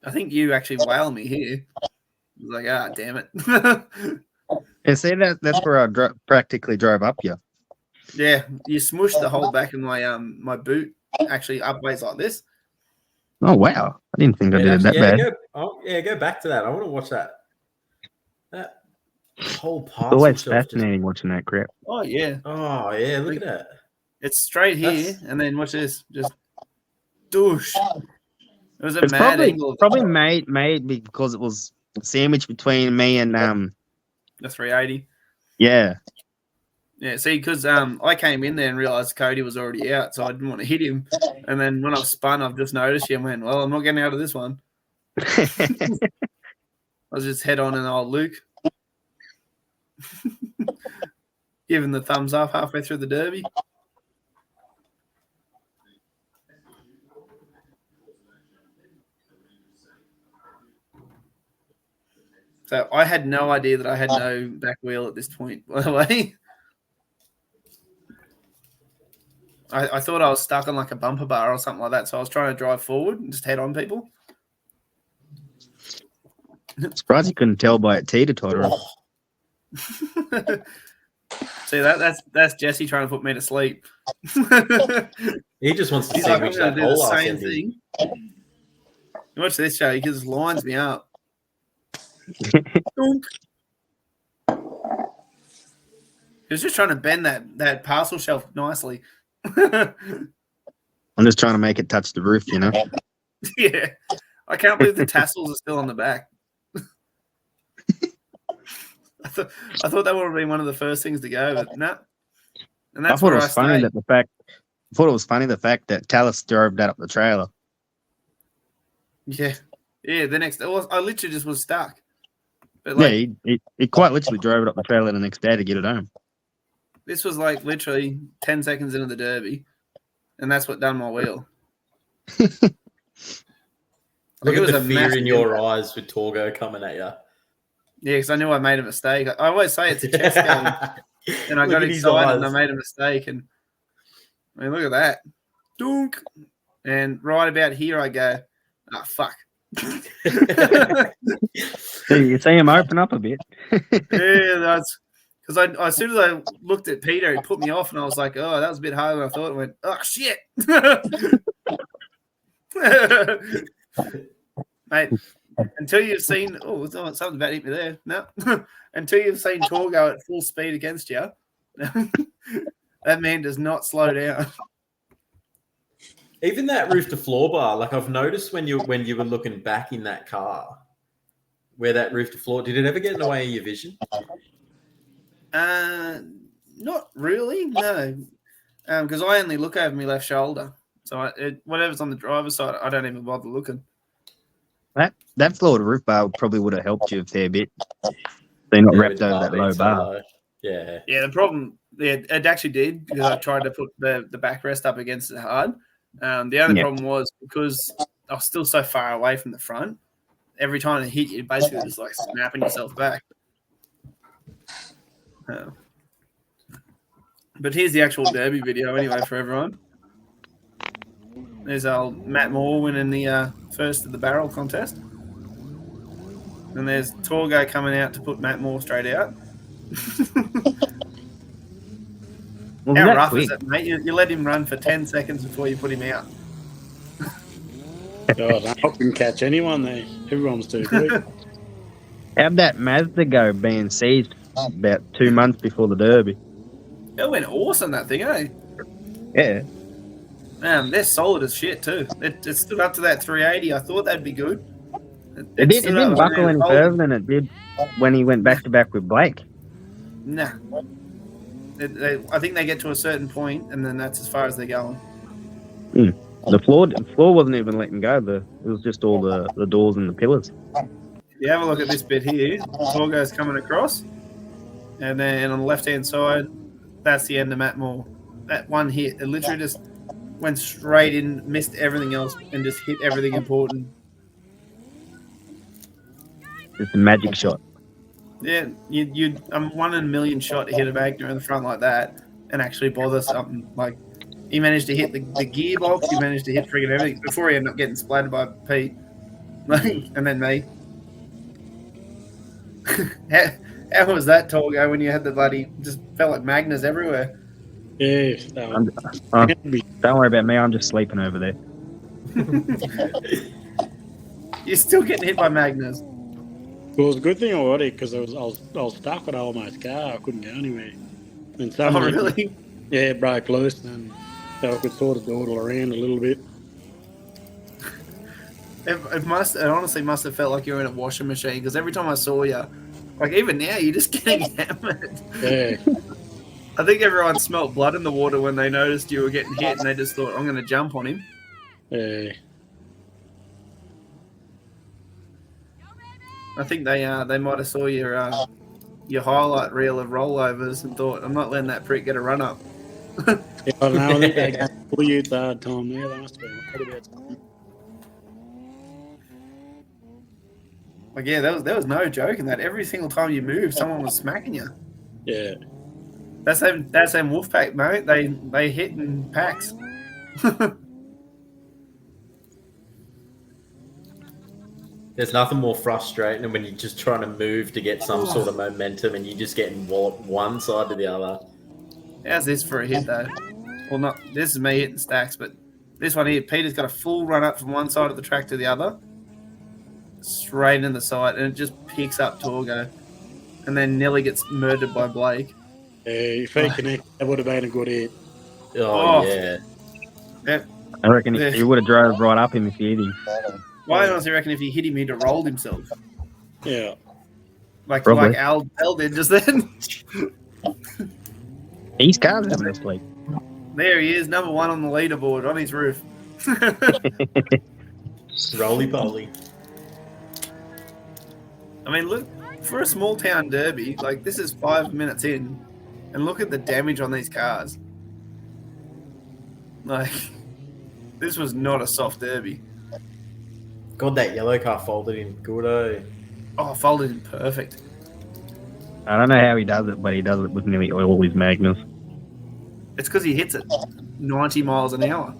I think you actually whaled me here. I was like, damn it. And see, that's where I practically drove up you. Yeah, you smushed the whole back of my boot actually up ways like this. Oh, wow. I didn't think I did it that bad. Go back to that. I want to watch that. That whole It's parcel always shelf fascinating watching that crap. Oh, yeah. Oh, yeah, look at that. It's straight here, and then watch this. Just douche. It was a It's mad angle. probably made because it was sandwiched between me and The 380. yeah. Yeah, see, because I came in there and realised Cody was already out, so I didn't want to hit him. And then when I've spun, I've just noticed you and went, well, I'm not getting out of this one. I was just head on and old Luke. Giving the thumbs up halfway through the derby. So I had no idea that I had no back wheel at this point, by the way. I thought I was stuck on like a bumper bar or something like that, so I was trying to drive forward and just head on people. Surprised you couldn't tell by a teeter-totter. See, that's Jessie trying to put me to sleep. He just wants to He's see like, which I'm that going to do the whole same thing. Watch this, Joe. He just lines me up. He was just trying to bend that parcel shelf nicely. I'm just trying to make it touch the roof, you know. Yeah. I can't believe the tassels are still on the back. I thought that would have been one of the first things to go, but no. And that's where I stayed. I thought it was funny the fact that Tallis drove that up the trailer. Yeah. Yeah, the next I literally just was stuck. But yeah, he quite literally drove it up the trailer the next day to get it home. This was like literally 10 seconds into the derby, and that's what done my wheel. Look at the fear in your eyes with Torgau coming at you. Yeah, because I knew I made a mistake. I always say it's a chess game, and I got excited and I made a mistake. And I mean, look at that, dunk! And right about here, I go, oh fuck. So you see him open up a bit. Yeah, that's because as soon as I looked at Peter, he put me off, and I was like, "Oh, that was a bit harder than I thought." I went, "Oh shit, mate!" Until you've seen, something about hit me there. No, until you've seen Torgau at full speed against you, that man does not slow down. Even that roof to floor bar, like I've noticed when you were looking back in that car, where that roof to floor, did it ever get in the way of your vision? Not really, no. Because I only look over my left shoulder, so whatever's on the driver's side, I don't even bother looking. That floor to roof bar probably would have helped you a fair bit. They're not wrapped over that low bar. Yeah. Yeah, the problem, it actually did because I tried to put the backrest up against it hard. The only problem was because I was still so far away from the front. Every time it hit you, basically just like snapping yourself back. But here's the actual derby video anyway for everyone. There's old Matt Moore winning the first of the barrel contest. And there's Torgau coming out to put Matt Moore straight out. Well, how rough is it, mate? You let him run for 10 seconds before you put him out. God, I couldn't catch anyone there. Everyone's too quick. How'd that Mazda go being seized about 2 months before the Derby? It went awesome, that thing, eh? Yeah. They're solid as shit, too. It stood up to that 380. I thought that'd be good. It didn't buckle any further than it did when he went back-to-back with Blake. Nah. I think they get to a certain point, and then that's as far as they're going. The floor wasn't even letting go. It was just all the doors and the pillars. You have a look at this bit here. Torgau's coming across, and then on the left-hand side, that's the end of Matt Moore. That one hit, it literally just went straight in, missed everything else, and just hit everything important. It's a magic shot. Yeah, you 1 in a million shot to hit a Magna in the front like that and actually bother something. Like, he managed to hit the gearbox, he managed to hit friggin' everything before he ended up getting splattered by Pete. And then me. How was that, Torgau, when you had the bloody, just felt like Magnas everywhere? Yeah. Don't worry about me, I'm just sleeping over there. You're still getting hit by Magnas. Well, it was a good thing I got it because I was stuck with Almost car. I couldn't go anywhere. And someone, really? Yeah, it broke loose, and so I could sort of dawdle around a little bit. It honestly must have felt like you were in a washing machine, because every time I saw you, like even now, you're just getting hammered. Yeah. I think everyone smelt blood in the water when they noticed you were getting hit, and they just thought, I'm going to jump on him. Yeah. I think they might have saw your highlight reel of rollovers and thought, I'm not letting that prick get a run up. Yeah, I don't know. I think they got full youth hard time there. They must have been pretty about something. Like, yeah, there was no joke in that. Every single time you moved, someone was smacking you. Yeah. That's them Wolfpack, mate. They hit in packs. There's nothing more frustrating than when you're just trying to move to get some sort of momentum and you're just getting walloped one side to the other. How's this for a hit, though? Well, not this is me hitting stacks, but this one here, Peter's got a full run up from one side of the track to the other, straight in the side, and it just picks up Torgau, and then nearly gets murdered by Blake. Yeah, if he connected, that would have been a good hit. Oh, yeah. Yep. I reckon he would have drove right up him if he hit him. Well, I honestly reckon if he hit him, he'd have rolled himself. Yeah. Like Probably. Al did just then. He's car's having a sleep. There he is, number 1 on the leaderboard on his roof. Roly-poly. I mean, look, for a small town derby, like this is 5 minutes in, and look at the damage on these cars. Like, this was not a soft derby. God, that yellow car folded in good, eh? Oh, folded in perfect. I don't know how he does it, but he does it with nearly all his Magnus. It's because he hits it 90 miles an hour.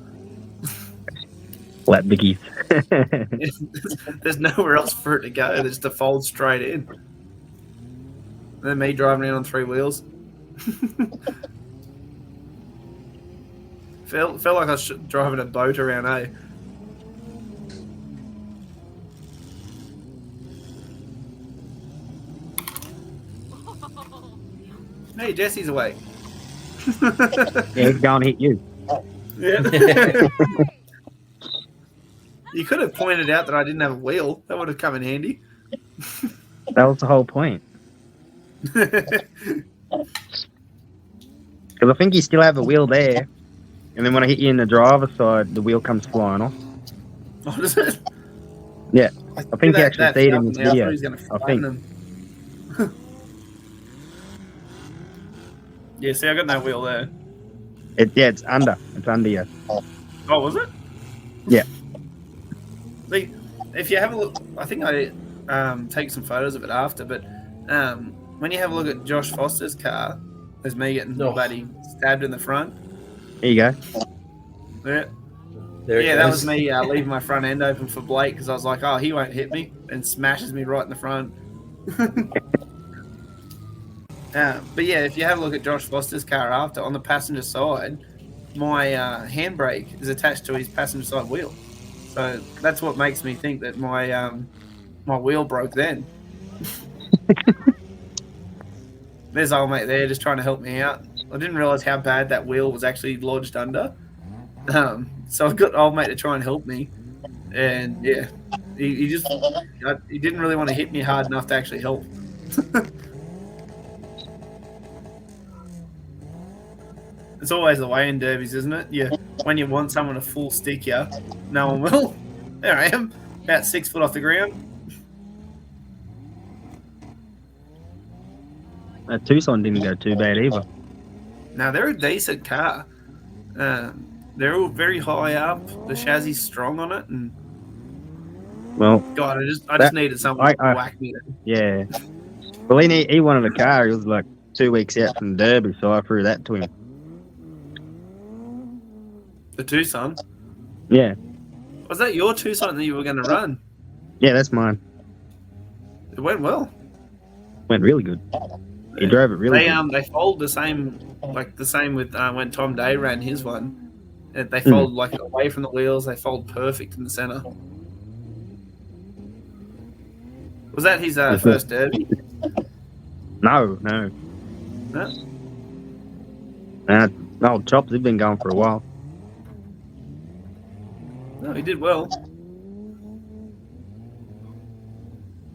Flat biggies. There's nowhere else for it to go. There's to fold straight in. And then me driving around on 3 wheels. Felt like I was driving a boat around, eh? Hey, Jesse's awake. Yeah, he's going to hit you. Yeah. You could have pointed out that I didn't have a wheel. That would have come in handy. That was the whole point. Because I think you still have a wheel there, and then when I hit you in the driver's side, the wheel comes flying off. Oh, does it? Yeah, I think you actually see it in this video. I think. Them. Yeah, see, I got no wheel there. It's under. It's under you. Oh, was it? Yeah. See, if you have a look, I think I take some photos of it after, but when you have a look at Josh Foster's car, there's me getting bloody stabbed in the front. There you go. Yeah. There That was me leaving my front end open for Blake because I was like, oh, he won't hit me, and smashes me right in the front. But yeah, if you have a look at Josh Foster's car after, on the passenger side, my handbrake is attached to his passenger side wheel. So that's what makes me think that my my wheel broke then. There's old mate there just trying to help me out. I didn't realise how bad that wheel was actually lodged under. So I got old mate to try and help me. And yeah, he didn't really want to hit me hard enough to actually help. It's always the way in derbies, isn't it? You when you want someone to full stick you, no one will. There I am, about 6 foot off the ground. That Tucson didn't go too bad either. Now, they're a decent car. They're all very high up. The chassis strong on it, and Well, God, I just needed someone to whack me. Yeah. Well, he wanted a car. He was like 2 weeks out from the Derby, so I threw that to him. The Tucson. Yeah. Was that your Tucson that you were going to run? Yeah, that's mine. It went well. Went really good. He drove it really good. They fold the same with when Tom Day ran his one. They fold like away from the wheels. They fold perfect in the center. Was that his first Derby? No. No. Old Chops, he's been going for a while. No, he did well.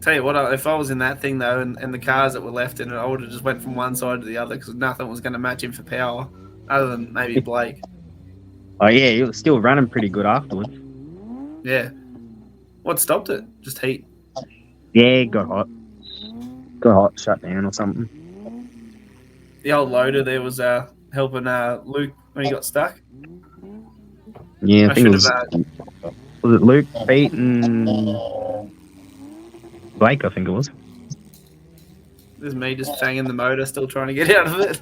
Tell you what, if I was in that thing though, and the cars that were left in it, I would have just went from one side to the other because nothing was going to match him for power, other than maybe Blake. Oh yeah, he was still running pretty good afterwards. Yeah. What stopped it? Just heat. Yeah, got hot. Got hot, shut down or something. The old loader there was helping Luke when he got stuck. Yeah, I think it was it Luke, Pete, and Blake, I think it was. There's me just banging the motor, still trying to get out of it.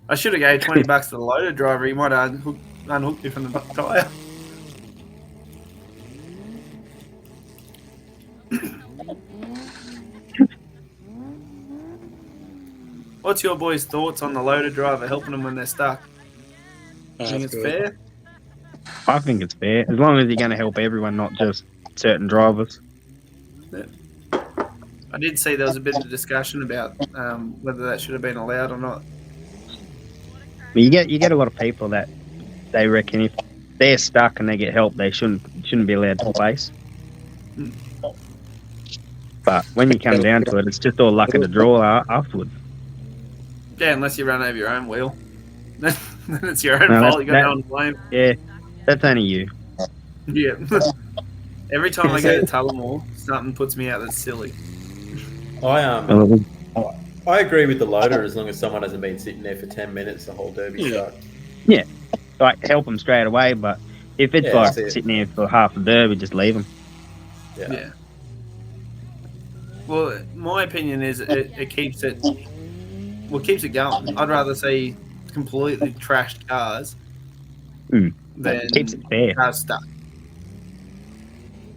I should have gave $20 to the loader driver. He might have unhooked me from the tyre. What's your boys' thoughts on the loader driver helping them when they're stuck? I think it's fair. I think it's fair, as long as you're going to help everyone, not just certain drivers. Yeah. I did see there was a bit of discussion about whether that should have been allowed or not. But you get a lot of people that they reckon if they're stuck and they get help, they shouldn't be allowed to place. But when you come down to it, it's just all luck of the draw afterwards. Yeah, unless you run over your own wheel. Then it's your own fault. You got no one to blame. Yeah, that's only you. Yeah. Every time I go to Tullamore, something puts me out that's silly. I agree with the loader as long as someone hasn't been sitting there for 10 minutes the whole Derby start. Yeah, like help them straight away. But if it's sitting there for half the Derby, just leave them. Yeah. Well, my opinion is it keeps it. Well, keeps it going. I'd rather see completely trashed cars than keeps it fair. Cars stuck.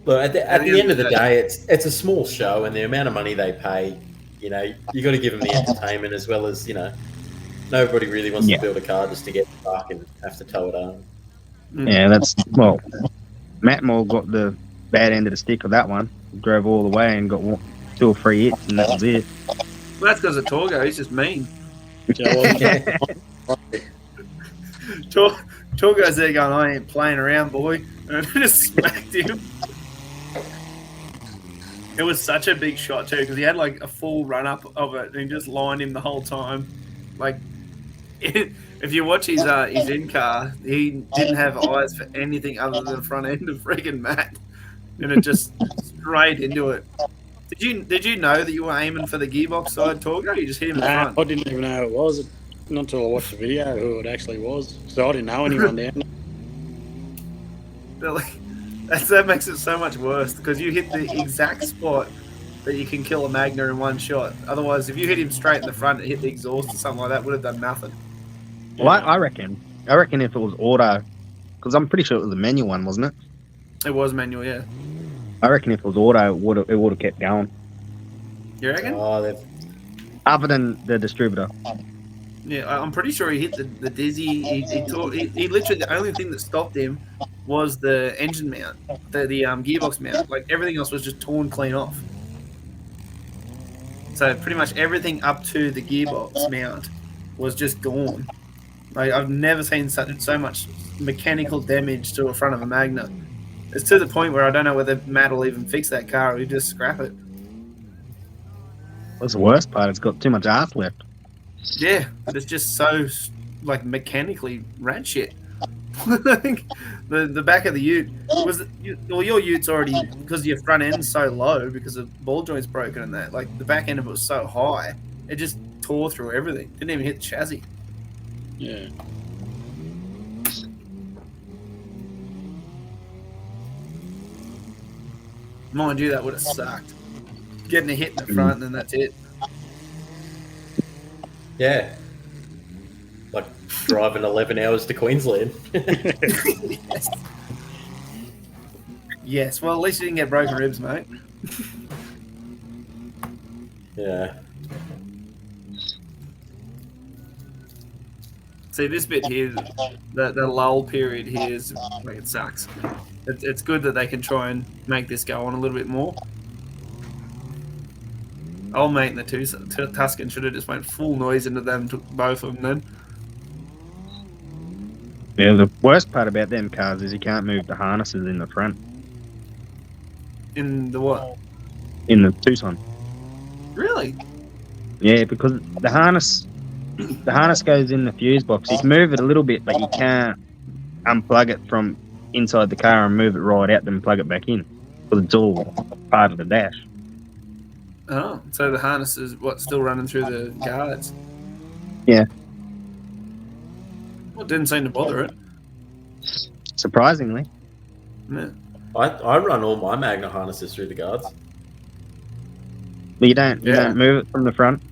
Look, at the end of the day, it's a small show, and the amount of money they pay, you got to give them the entertainment as well as, nobody really wants to build a car just to get stuck and have to tow it home. Yeah, Matt Moore got the bad end of the stick of that one. Drove all the way and got 2 or 3 hits, and that was it. Well, that's because of Torgau. He's just mean. Torgau's there going, I ain't playing around, boy. And I just smacked him. It was such a big shot, too, because he had like a full run-up of it, and he just lined him the whole time. Like, if you watch his in-car, he didn't have eyes for anything other than the front end of friggin' Matt. And it just straight into it. Did you know that you were aiming for the gearbox side, Torgau? You just hit him in the front. I didn't even know who it was. Not until I watched the video who it actually was. So I didn't know anyone down there. That makes it so much worse because you hit the exact spot that you can kill a Magna in one shot. Otherwise, if you hit him straight in the front and hit the exhaust or something like that, would have done nothing. Well, I reckon if it was auto, because I'm pretty sure it was a manual one, wasn't it? It was manual, yeah. I reckon if it was auto, it would have kept going. You reckon? Other than the distributor. Yeah, I'm pretty sure he hit the dizzy. He literally, the only thing that stopped him was the engine mount, the gearbox mount. Like, everything else was just torn clean off. So pretty much everything up to the gearbox mount was just gone. Like, I've never seen so much mechanical damage to a front of a Magna. It's to the point where I don't know whether Matt will even fix that car or he'll just scrap it. What's the worst part? It's got too much ass left. Yeah, but it's just so, like, mechanically rat shit. the back of the ute your ute's already, because your front end's so low because the ball joint's broken and that, like the back end of it was so high, it just tore through everything. Didn't even hit the chassis. Yeah. Mind you, that would have sucked. Getting a hit in the front and then that's it. Yeah. Like driving 11 hours to Queensland. Yes. Yes, well, at least you didn't get broken ribs, mate. Yeah. See, this bit here, the lull period here is like, it sucks. It's good that they can try and make this go on a little bit more. Old mate and the Tuscan should have just went full noise into them, took both of them then. Yeah, the worst part about them cars is you can't move the harnesses in the front. In the what? In the Tucson. Really? Yeah, because the harness goes in the fuse box. You can move it a little bit, but you can't unplug it from inside the car and move it right out, then plug it back in. Because it's all part of the dash. Oh, so the harness is still running through the guards? Yeah. Well, it didn't seem to bother it. Surprisingly. Yeah. I run all my Magna harnesses through the guards. But you don't move it from the front.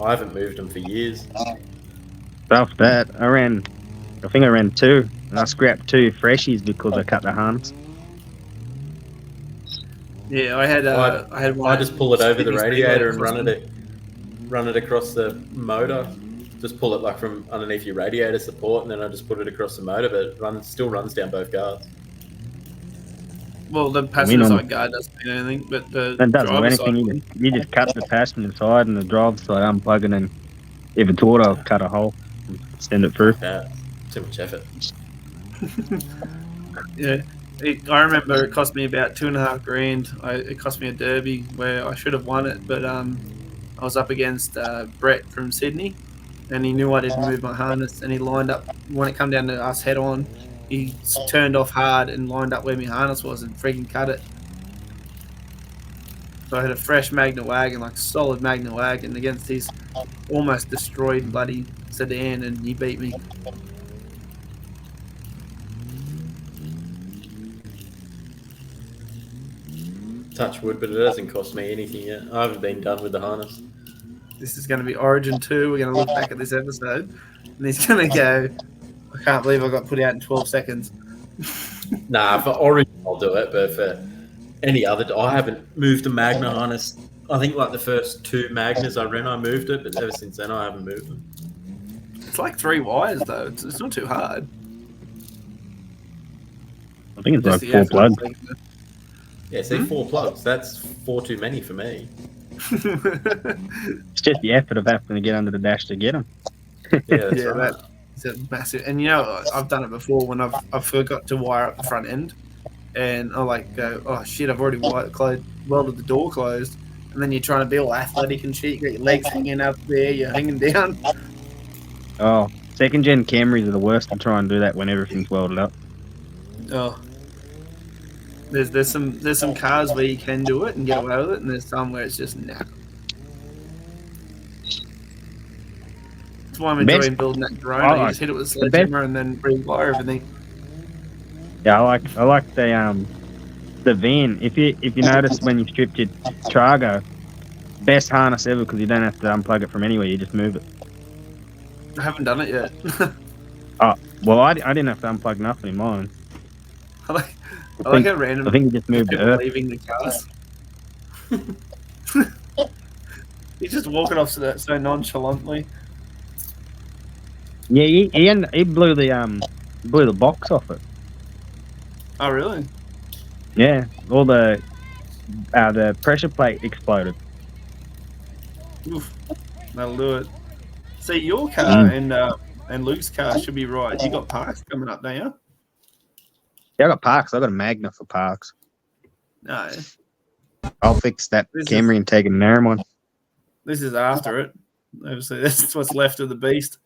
I haven't moved them for years. After that, I think I ran 2, and I scrapped 2 freshies because I cut the harness. Yeah, I had one. I just pull it over the radiator and run it across the motor. Just pull it like from underneath your radiator support, and then I just put it across the motor, but it still runs down both guards. Well, the passenger side guard doesn't do anything, but the It doesn't do driver's anything. side... You just cut the passenger side and the driver's side, unplug it, and if it's auto, cut a hole and send it through. Yeah, too much effort. Yeah. I remember it cost me about $2,500. It cost me a derby where I should have won it, but I was up against Brett from Sydney, and he knew I didn't move my harness, and he lined up when it come down to us head on. He turned off hard and lined up where my harness was and freaking cut it. So I had a fresh Magna wagon, like solid Magna wagon, against his almost destroyed bloody sedan, and he beat me. Touch wood, but it hasn't cost me anything yet. I haven't been done with the harness. This is going to be Origin 2. We're going to look back at this episode, and he's going to go, I can't believe I got put out in 12 seconds. Nah, for Origin I'll do it, but for any other, I haven't moved a Magna harness. I think like the first 2 Magnas I ran, I moved it, but ever since then I haven't moved them. It's like 3 wires, though. It's not too hard. I think it's like 4 plugs. Yeah, see, 4 plugs. That's 4 too many for me. It's just the effort of having to get under the dash to get them. Yeah, that's right. It's a massive. And you know, I've done it before when I've forgot to wire up the front end, and I like go, oh shit, I've already welded the door closed, and then you're trying to be all athletic and shit. You got your legs hanging up there, you're hanging down. Oh, 2nd gen Camrys are the worst to try and do that when everything's welded up. Oh. There's some cars where you can do it and get away with it, and there's some where it's just nah. That's why I'm enjoying building that drone. You just hit it with a sledgehammer and then rewire everything. Yeah, I like the van. If you notice when you stripped your Torgau, best harness ever because you don't have to unplug it from anywhere. You just move it. I haven't done it yet. Oh well, I didn't have to unplug nothing in mine. I like how random. I think you just moved to Earth. Leaving the cars. He's just walking off so nonchalantly. Yeah, he blew the box off it. Oh really? Yeah, all the pressure plate exploded. Oof, that'll do it. See, your car and Luke's car should be right. You got parks coming up, don't you? Yeah, I got parks. I got a Magna for parks. No. I'll fix that Camry and take it an Aramon. This is after it. Obviously, that's what's left of the beast.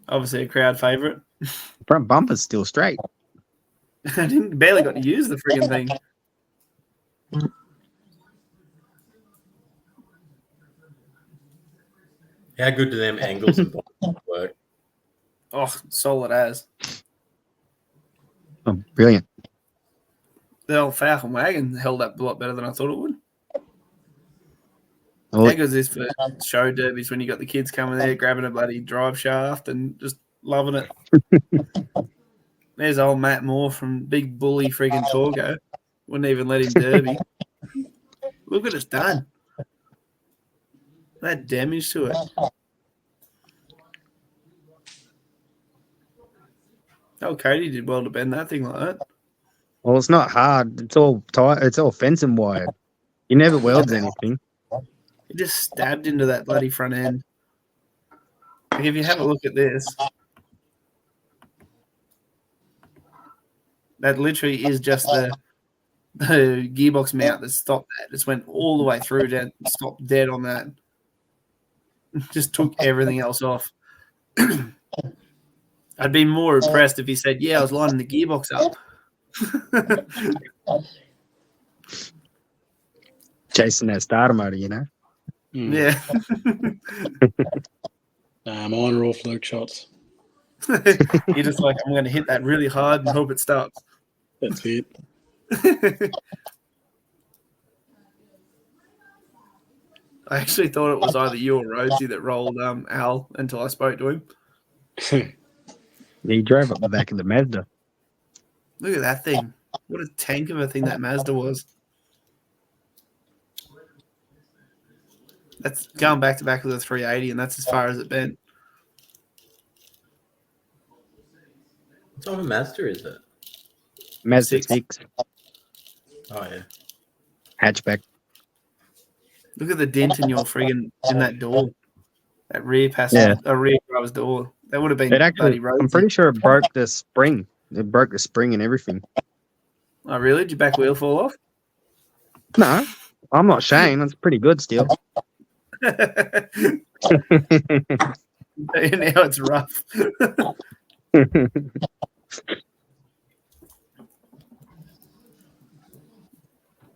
Obviously a crowd favourite. Front bumper's still straight. I barely got to use the friggin' thing. How good do them angles and bumps work? Oh, solid as. Oh, brilliant. The old Falcon wagon held up a lot better than I thought it would. Oh, How good is this for show derbies when you got the kids coming there, grabbing a bloody drive shaft and just loving it? There's old Matt Moore from Big Bully friggin' Torgau. Wouldn't even let him derby. Look what it's done. That damage to it. Oh, Cody did well to bend that thing like that. well, it's not hard. It's all tight. It's all fencing wired. You never welds anything. He just stabbed into that bloody front end. Like if you have a look at this, that literally is just the gearbox mount that stopped that. Just went all the way through, dead, stopped dead on that. Just took everything else off. I'd be more impressed if he said, yeah, I was lining the gearbox up. Chasing that starter motor, you know? Yeah. Mine are all fluke shots. You're just like, I'm going to hit that really hard and hope it stops. That's it. I actually thought it was either you or Rhodesy that rolled Al until I spoke to him. He drove up the back of the Mazda. Look at that thing. What a tank of a thing that Mazda was. That's going back to back with a 380, and that's as far as it bent. What type of Mazda is it? Mazda 6 Oh, yeah. hatchback. Look at the dent in your friggin' in that door. That rear passenger, rear driver's door. That would have been It actually, bloody I'm pretty sure it broke the spring. It broke the spring and everything. Oh, really? Did your back wheel fall off? No, I'm not Shane. That's pretty good still. Now it's rough.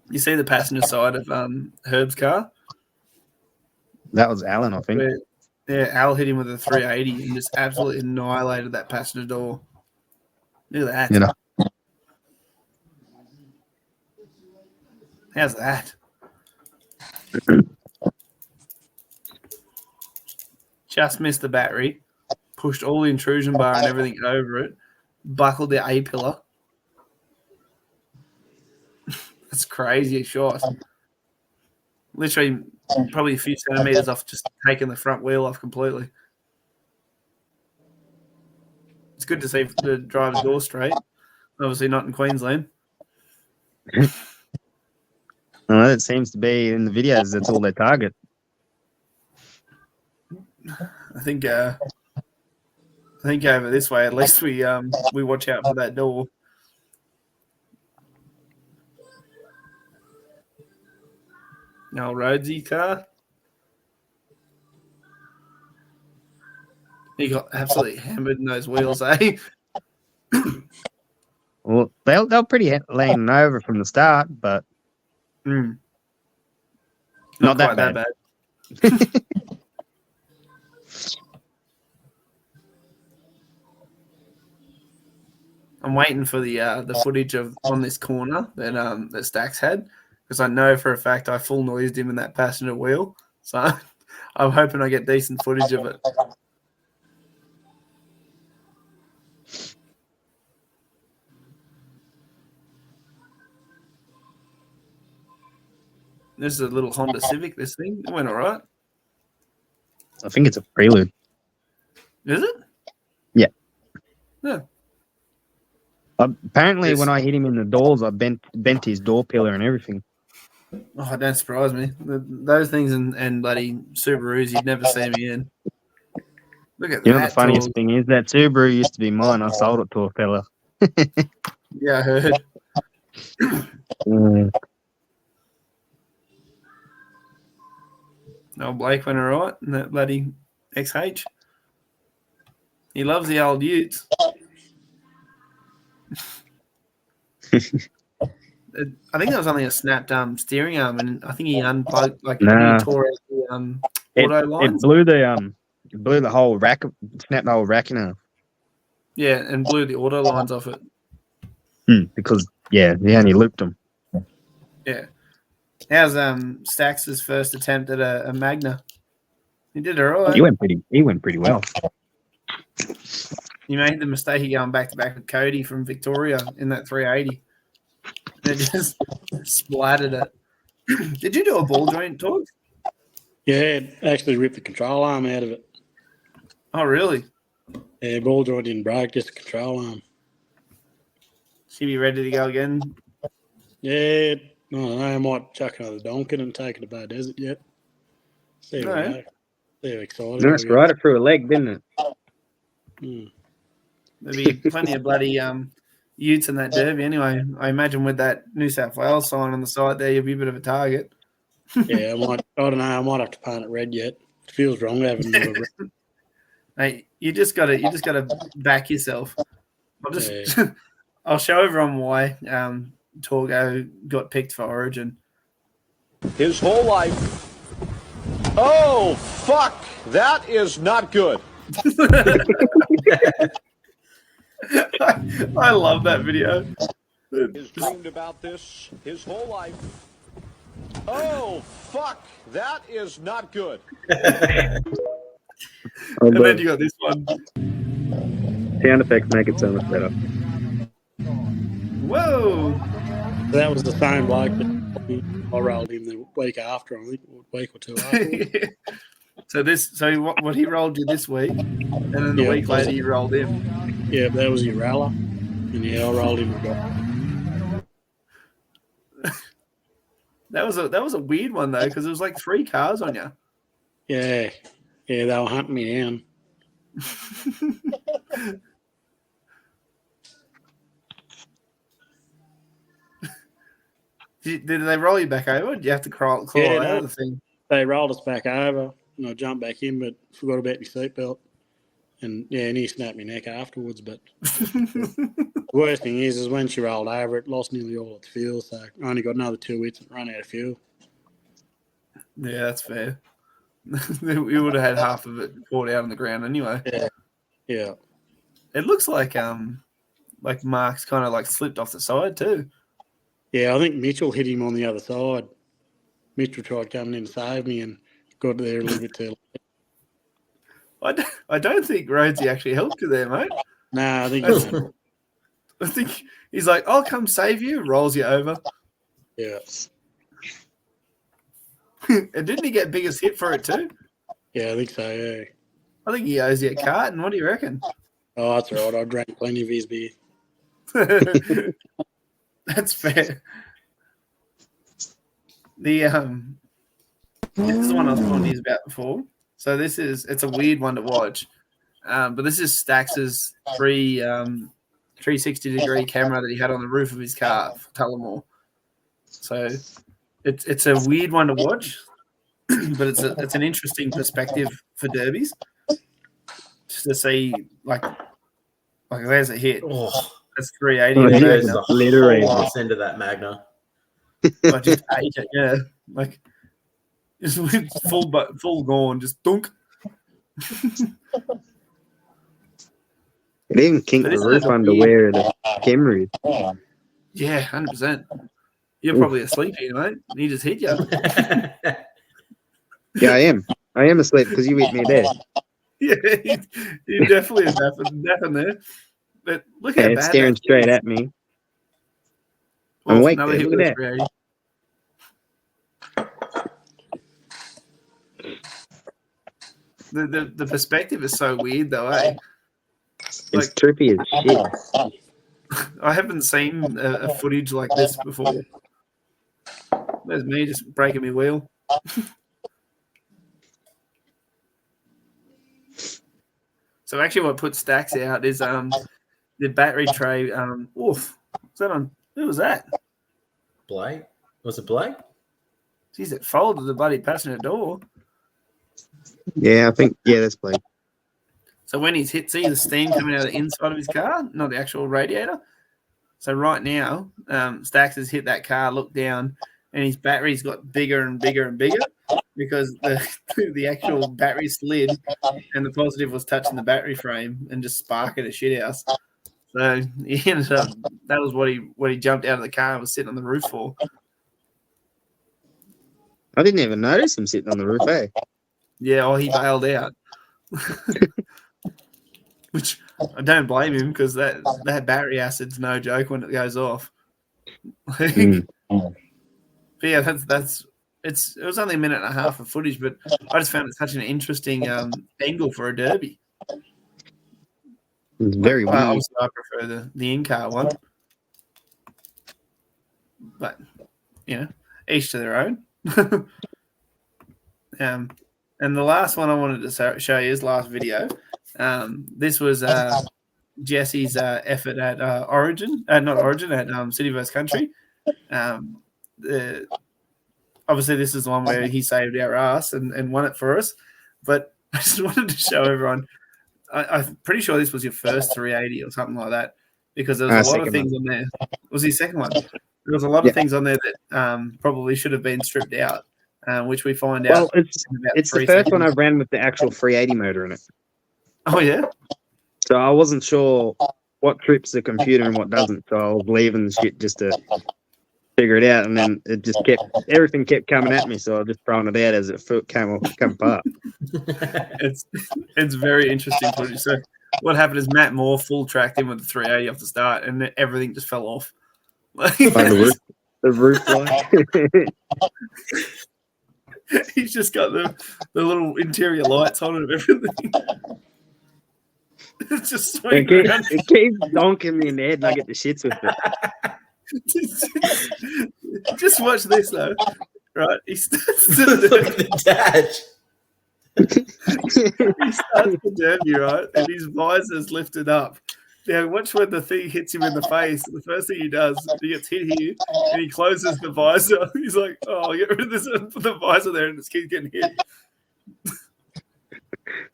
You see the passenger side of Herb's car? That was Alan, I think. Yeah, Al hit him with a 380 and just absolutely annihilated that passenger door. Look at that. You know, How's that? Just missed the battery, pushed all the intrusion bar and everything over it, buckled the A-pillar. That's crazy shot. Literally probably a few centimetres off just taking the front wheel off completely. It's good to see the driver's door straight. Obviously not in Queensland. well, it seems to be in the videos. That's all they target. I think over this way at least we watch out for that door. No Rhodesy car. He got absolutely hammered in those wheels, eh? Well, they're pretty leaning over from the start, but Not not that quite bad. I'm waiting for the footage of on this corner that Stacks had, because I know for a fact I full noised him in that passenger wheel. So I'm hoping I get decent footage of it. This is a little Honda Civic, this thing. It went all right. I think it's a Prelude. Is it? Yeah. Yeah. Apparently, Yes. when I hit him in the doors, I bent his door pillar and everything. Oh, don't surprise me. Those things and bloody Subarus, you'd never see me in. Look at You that. know, the funniest Torg. thing is that Subaru used to be mine. I sold it to a fella. Yeah, I heard. Mm. No, Blake went all right in that bloody XH. He loves the old utes. I think that was only a snapped steering arm, and I think he unplugged, like, Nah. he tore out the It auto lines. blew the whole rack, snapped the whole rack in half. Yeah, and blew the auto lines off it. Because he only looped them. Yeah. How's Stax's first attempt at a Magna? He did it all right. He went pretty well. He made the mistake of going back to back with Cody from Victoria in that 380. It just splattered it. Did you do a ball joint, Torg? Yeah, it actually ripped the control arm out of it. Oh, really? Yeah, ball joint didn't break, just the control arm. Should be ready to go again. Yeah, no, I might chuck another Donkin and take it to Bay Desert yet. See how we go. See how excited. Nice, right? It through a leg, didn't it? There'll be plenty of bloody utes in that derby anyway. I imagine with that New South Wales sign on the side there, you'll be a bit of a target. Yeah, I don't know. I might have to paint it red yet. It feels wrong having more red. Hey, you just gotta back yourself. I'll show everyone why Torgau got picked for Origin. His whole life. Oh, fuck. That is not good. I love that video. He's dreamed about this his whole life. Oh, fuck. That is not good. And then you got this one. Sound effects make it so much better. Whoa. That was the same bloke that I rolled him the week after, I think, a week or two after. So what he rolled you this week, and then the week later you rolled him. Yeah, that was your roller, and I rolled him again. That was a weird one though, because it was like 3 cars on you. Yeah, they were hunting me down. Did they roll you back over? Did you have to claw out of the thing? They rolled us back over, and I jumped back in, but forgot about my seatbelt. And he snapped my neck afterwards. But the worst thing is when she rolled over, it lost nearly all its fuel. So I only got another 2 hits and ran out of fuel. Yeah, that's fair. We would have had half of it poured out on the ground anyway. Yeah. It looks like Mark's kind of like slipped off the side too. Yeah, I think Mitchell hit him on the other side. Mitchell tried coming in to save me and got there a little bit too late. I don't think Rhodesy actually helped you there, mate. No, I think he's like, I'll come save you, rolls you over. Yeah. And didn't he get biggest hit for it too? Yeah, I think so, yeah. I think he owes you a carton. What do you reckon? Oh, that's right. I drank plenty of his beer. That's fair. This is one I was talking to you about before. So it's a weird one to watch. But this is Stax's 360-degree camera that he had on the roof of his car for Tullamore. So it's a weird one to watch, but it's an interesting perspective for derbies. Just to see like there's a hit. Oh, that's 380. There's a whole end of that Magna. I just ate it, yeah. Like just full gone, just dunk. It even kinked the roof under where the camera is. Yeah, 100%. You're probably asleep here, mate. He just hit you. Yeah, I am. I am asleep because you hit me there. Yeah, you definitely have napping there. But look how bad it's staring straight at me. I'm awake there. Look at that. The perspective is so weird though, eh? It's trippy as shit. I haven't seen a footage like this before. There's me just breaking my wheel. So actually what put Stacks out is the battery tray. Was that on? Who was that? Blake? Was it Blake? Jeez, it folded the bloody passenger door. Yeah, I think, that's Blake. So when he's hit, see the steam coming out of the inside of his car, not the actual radiator. So right now, Stacks has hit that car, looked down, and his battery's got bigger and bigger and bigger because the actual battery slid and the positive was touching the battery frame and just sparking a shit house. So he ended up, that was what he jumped out of the car and was sitting on the roof for. I didn't even notice him sitting on the roof, eh? Yeah, he bailed out. Which I don't blame him because that battery acid's no joke when it goes off. But yeah, it was only a minute and a half of footage, but I just found it such an interesting angle for a derby. It's very weird. Obviously, I prefer the in-car one, but each to their own. And the last one I wanted to show you is last video. This was Jessie's effort at Origin, not Origin, at City vs Country. Obviously, this is the one where he saved our ass and won it for us. But I just wanted to show everyone. I'm pretty sure this was your first 380 or something like that, because there was a lot of things on there. It was his second one. There was a lot of things on there that probably should have been stripped out, which we find out. Well, it's the first one I ran with the actual 380 motor in it. Oh, yeah? So I wasn't sure what trips the computer and what doesn't. So I was leaving the shit just to figure it out. And then it just everything kept coming at me. So I was just throwing it out as it came apart. It's very interesting footage. So what happened is Matt Moore full tracked him with the 380 off the start and everything just fell off. The roof light. He's just got the little interior lights on and everything. It's just swinging around. It keeps donking me in the head and I get the shits with it. Just watch this though. Right? He starts to look at the dash. He starts the derby, right? And his visor's lifted up. Now, watch when the thing hits him in the face. The first thing he does, he gets hit here and he closes the visor. He's like, oh, I'll get rid of this and put the visor there and this keeps getting hit.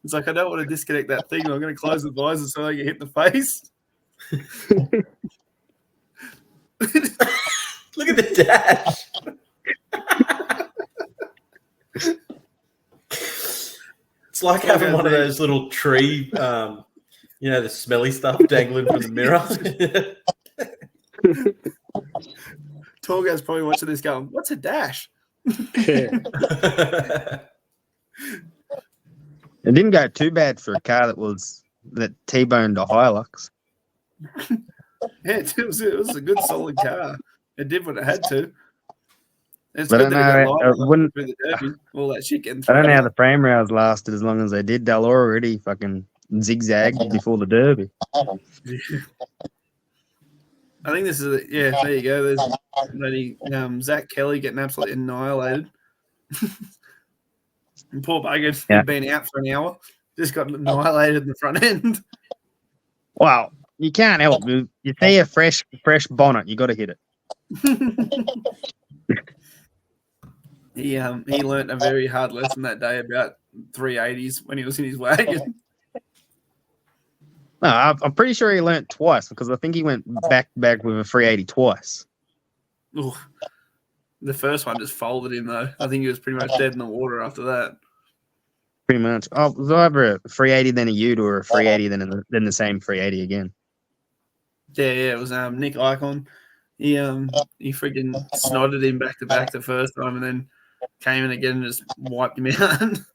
It's like, I don't want to disconnect that thing. I'm going to close the visor so I get hit in the face. Look at the dash. It's like having one of those little tree, the smelly stuff dangling from the mirror. Torgau's probably watching this going, what's a dash? It didn't go too bad for a car that T-boned a Hilux. Yeah, it was a good solid car. It did what it had to. It's But good that it got light wouldn't. through the derby, all that shit getting I thrown don't know how out. the frame rails lasted as long as they did. They'll already fucking zigzagged before the derby. I think this is there you go. There's bloody Zach Kelly getting absolutely annihilated. And poor bugger had been out for an hour, just got annihilated in the front end. Wow, you can't help it. You see a fresh bonnet, you got to hit it. He learnt a very hard lesson that day about 380s when he was in his wagon. No, I'm pretty sure he learnt twice because I think he went back with a 380 twice. Ooh. The first one just folded him though. I think he was pretty much dead in the water after that. Pretty much. Oh, it was either a 380 then a Ute or a 380 then the same 380 again. Yeah, it was Nick Icon. He freaking snotted him back to back the first time and then came in again and just wiped him out. And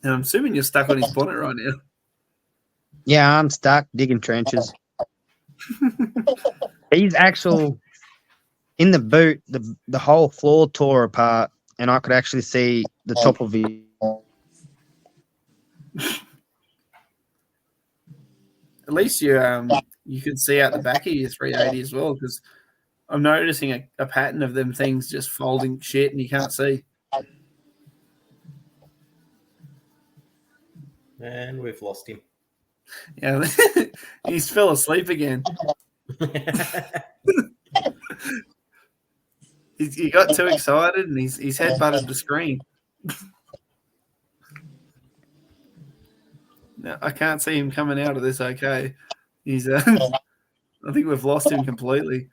I'm assuming you're stuck on his bonnet right now. Yeah, I'm stuck digging trenches. He's actual in the boot. The whole floor tore apart, and I could actually see the top of it. At least you can see out the back of your 380 as well, because I'm noticing a pattern of them things just folding shit, and you can't see. And we've lost him. Yeah, he's fell asleep again. He got too excited and his head butted the screen. No, I can't see him coming out of this okay. He's I think we've lost him completely.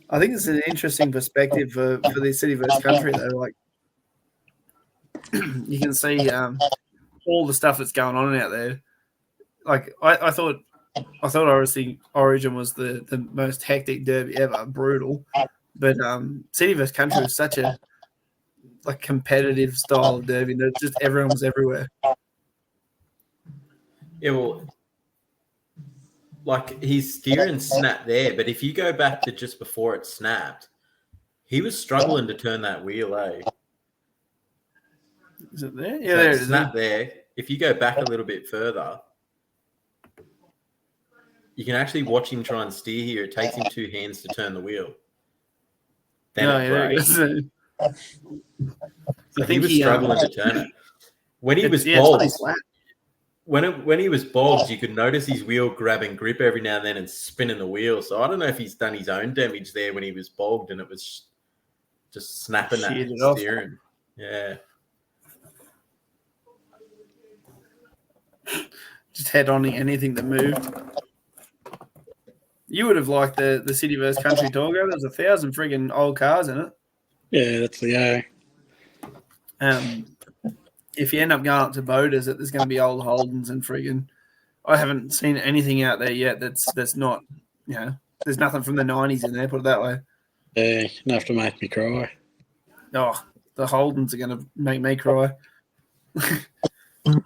I think it's an interesting perspective for the city versus country though. Like you can see all the stuff that's going on out there. Like I thought obviously Origin was the most hectic derby ever, brutal. But city versus country was such a like competitive style of derby that just everyone was everywhere. Yeah, well, like his steering snapped there, but if you go back to just before it snapped, he was struggling to turn that wheel, eh? Is it there? Yeah, So there it it is. snapped there. If you go back a little bit further, you can actually watch him try and steer here. It takes him 2 hands to turn the wheel. Then it breaks. So he was struggling to turn it. When he was bogged, when he was bogged, you could notice his wheel grabbing grip every now and then and spinning the wheel. So I don't know if he's done his own damage there when he was bogged and it was just snapping that steering. Yeah. Just head on anything that moved. You would have liked the city versus country Torgau. There's 1,000 friggin' old cars in it. Yeah, that's the go. If you end up going up to Bodas, there's going to be old Holdens and friggin'. I haven't seen anything out there yet that's not, there's nothing from the 90s in there, put it that way. Yeah, enough to make me cry. Oh, the Holdens are going to make me cry. Yeah.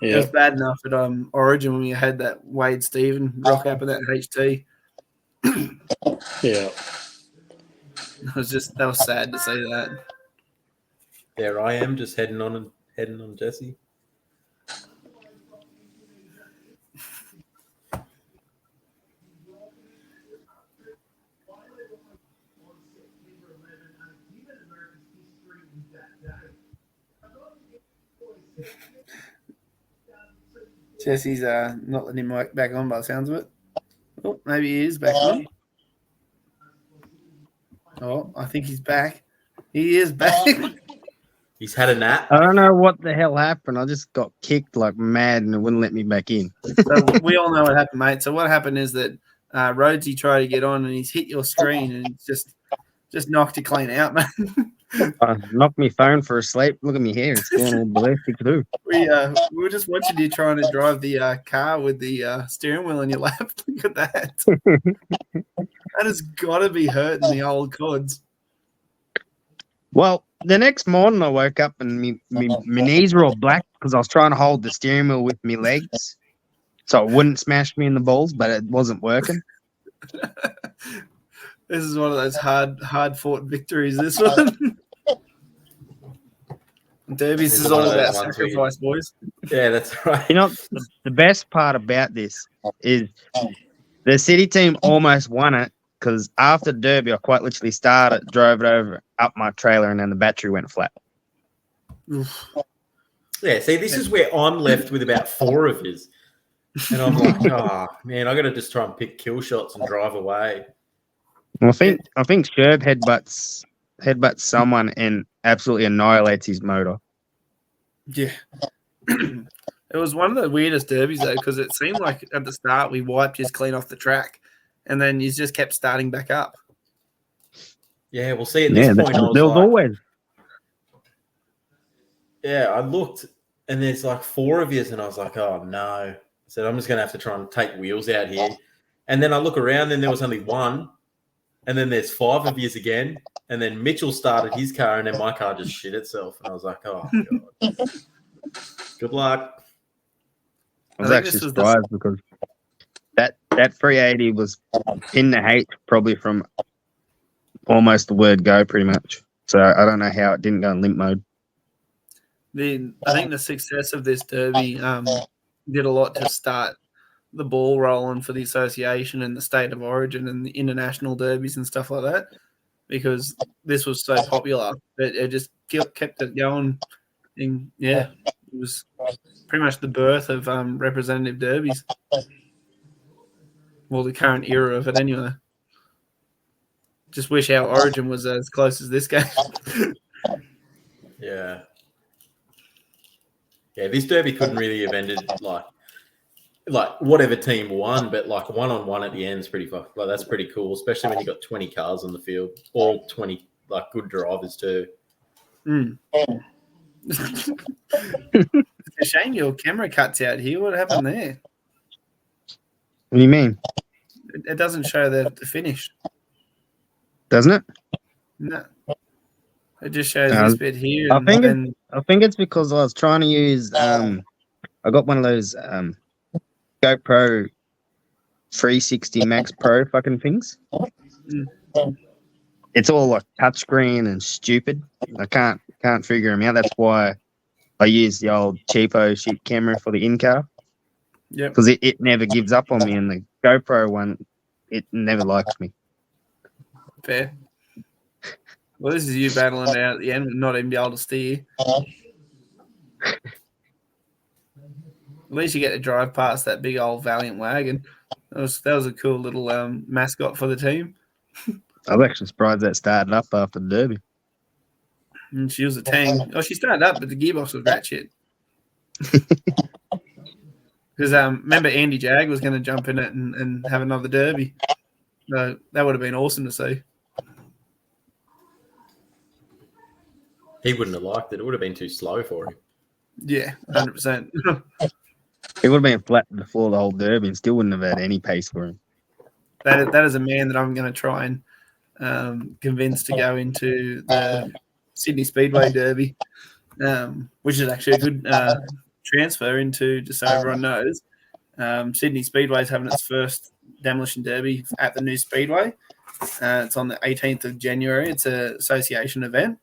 It was bad enough at Origin when we had that Wade Stephen rock up in that HT. Yeah. That was sad to see that. There I am, just heading on Jessie. Jessie's not letting him back on by the sounds of it. Oh, maybe he is back on. Oh, I think he's back. He is back. He's had a nap. I don't know what the hell happened. I just got kicked like mad and it wouldn't let me back in. So we all know what happened, mate. So what happened is that Rhodesy tried to get on and he's hit your screen and it's just knocked you clean out, man. Knocked my phone for a sleep. Look at me here. It's going all ballistic too. We were just watching you trying to drive the car with the steering wheel in your lap. Look at that. That has got to be hurting the old cods. Well, the next morning I woke up and my knees were all black because I was trying to hold the steering wheel with my legs so it wouldn't smash me in the balls, but it wasn't working. This is one of those hard fought victories, this one. Derbies is all about sacrifice, boys. Yeah, that's right. You know, the best part about this is the city team almost won it because after the derby, I quite literally drove it over up my trailer, and then the battery went flat. Oof. Yeah, see, this is where I'm left with about 4 of his. And I'm like, oh, man, I got to just try and pick kill shots and drive away. Well, I think Sherb headbutts someone and absolutely annihilates his motor. Yeah. It was one of the weirdest derbies, though, because it seemed like at the start we wiped his clean off the track, and then you just kept starting back up. Yeah, we'll see at this point. There was always. Yeah, I looked, and there's like 4 of yous, and I was like, oh, no. I said, I'm just going to have to try and take wheels out here. And then I look around, and there was only 1. And then there's 5 of yous again. And then Mitchell started his car, and then my car just shit itself. And I was like, oh, God. Good luck. I was actually surprised because that 380 was in the H probably from almost the word go pretty much. So I don't know how it didn't go in limp mode. I think the success of this derby did a lot to start the ball rolling for the association and the state of origin and the international derbies and stuff like that, because this was so popular that it just kept it going. And yeah, it was pretty much the birth of representative derbies. Well, the current era of it anyway. Just wish our origin was as close as this game. Yeah. Yeah, this Derby couldn't really have ended like whatever team won, but like 1-on-1 at the end is pretty fuck. Like that's pretty cool, especially when you got 20 cars on the field, all 20 like good drivers too. It's a shame your camera cuts out here. What happened there? What do you mean? It doesn't show the finish. Doesn't it? No. It just shows this bit here. I think it's because I was trying to use I got one of those GoPro 360 Max Pro fucking things. It's all like touchscreen and stupid. I can't figure them out. That's why I use the old cheapo shit camera for the in-car. Yeah. Because it never gives up on me, and the GoPro one, it never likes me. Fair. Well, this is you battling out at the end and not even be able to steer. At least you get to drive past that big old Valiant wagon. That was a cool little mascot for the team. I was actually surprised that started up after the Derby. And she was a tang. Oh, she started up, but the gearbox was rat shit. Because remember Andy Jag was going to jump in it and have another Derby. So that would have been awesome to see. He wouldn't have liked it. It would have been too slow for him. Yeah, 100%. It would have been flat before the whole Derby and still wouldn't have had any pace for him. That is a man that I'm going to try and convince to go into the Sydney Speedway Derby, which is actually a good transfer into, just so everyone knows. Sydney Speedway is having its first Demolition Derby at the new Speedway. It's on the 18th of January. It's an association event.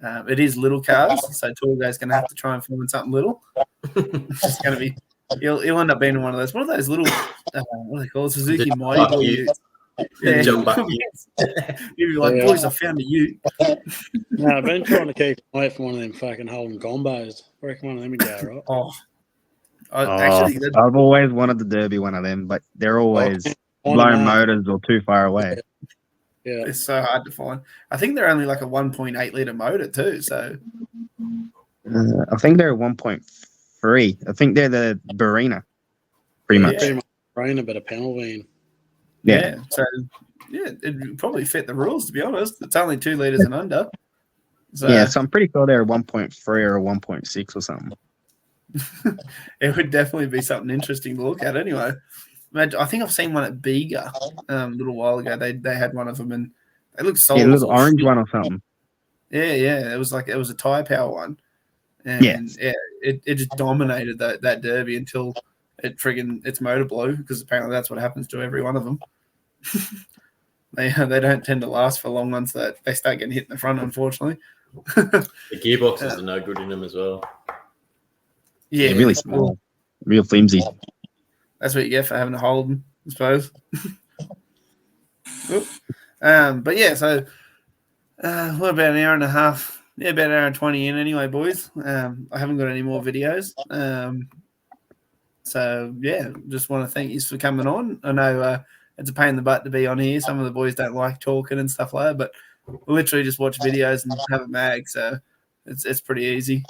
It is little cars, so Torgau's going to have to try and film something little. It's going to be. He'll end up being in one of those. What are those little? What do they call it? Suzuki Mighty Utes. Yeah, Jump back. You'd be like, boys, I found a Ute. No, I've been trying to keep away from one of them fucking Holden combos. I reckon one of them would go right. Actually, I've always wanted the Derby one of them, but they're always low motors or too far away. Yeah, it's so hard to find. I think they're only like a 1.8 litre motor too. So I think they're 1.3. I think they're the Barina, pretty much. Pretty much Barina, but a panel van. Yeah. So yeah, it'd probably fit the rules, to be honest. It's only 2 litres and under. So, yeah, so I'm pretty sure they're 1.3 or 1.6 or something. It would definitely be something interesting to look at anyway. I think I've seen one at Bega a little while ago. They had one of them and they looked solid. Yeah, a little orange one or something. Yeah. It was a tyre power one. And it just dominated that Derby until its motor blew, because apparently that's what happens to every one of them. They don't tend to last for long once that they start getting hit in the front, unfortunately. The gearboxes are no good in them as well. Yeah, really small, real flimsy. That's what you get for having a Holden, I suppose. But yeah, so we're about an hour and a half. Yeah, about an hour and 20 in anyway, boys. I haven't got any more videos. So yeah, just want to thank you for coming on. I know it's a pain in the butt to be on here. Some of the boys don't like talking and stuff like that, but we literally just watch videos and have a mag, so it's pretty easy.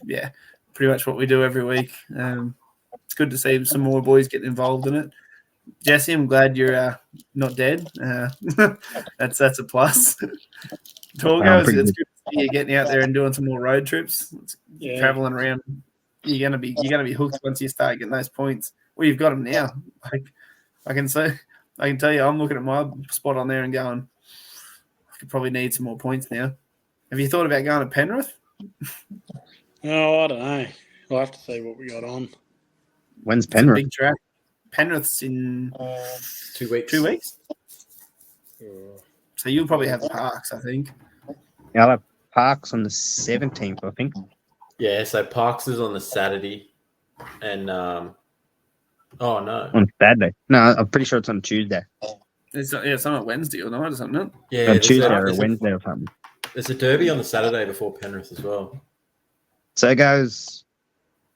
Yeah, pretty much what we do every week. It's good to see some more boys getting involved in it. Jessie, I'm glad you're not dead. That's a plus. Torgau, it's good to see you getting out there and doing some more road trips. Traveling around. You're gonna be hooked once you start getting those points. Well, you've got them now. Like I can tell you, I'm looking at my spot on there and going, I could probably need some more points now. Have you thought about going to Penrith? No, I don't know. We'll have to see what we got on. When's Penrith? Big track. Penrith's in 2 weeks. 2 weeks. So you'll probably have Parks, I think. Yeah, I'll have Parks on the 17th, I think. Yeah, so Parks is on the Saturday, and oh no, on Saturday. No, I'm pretty sure it's on Tuesday. It's on a Wednesday or night or something. Yeah, on Tuesday or Wednesday or something. There's a Derby on the Saturday before Penrith as well. So it goes.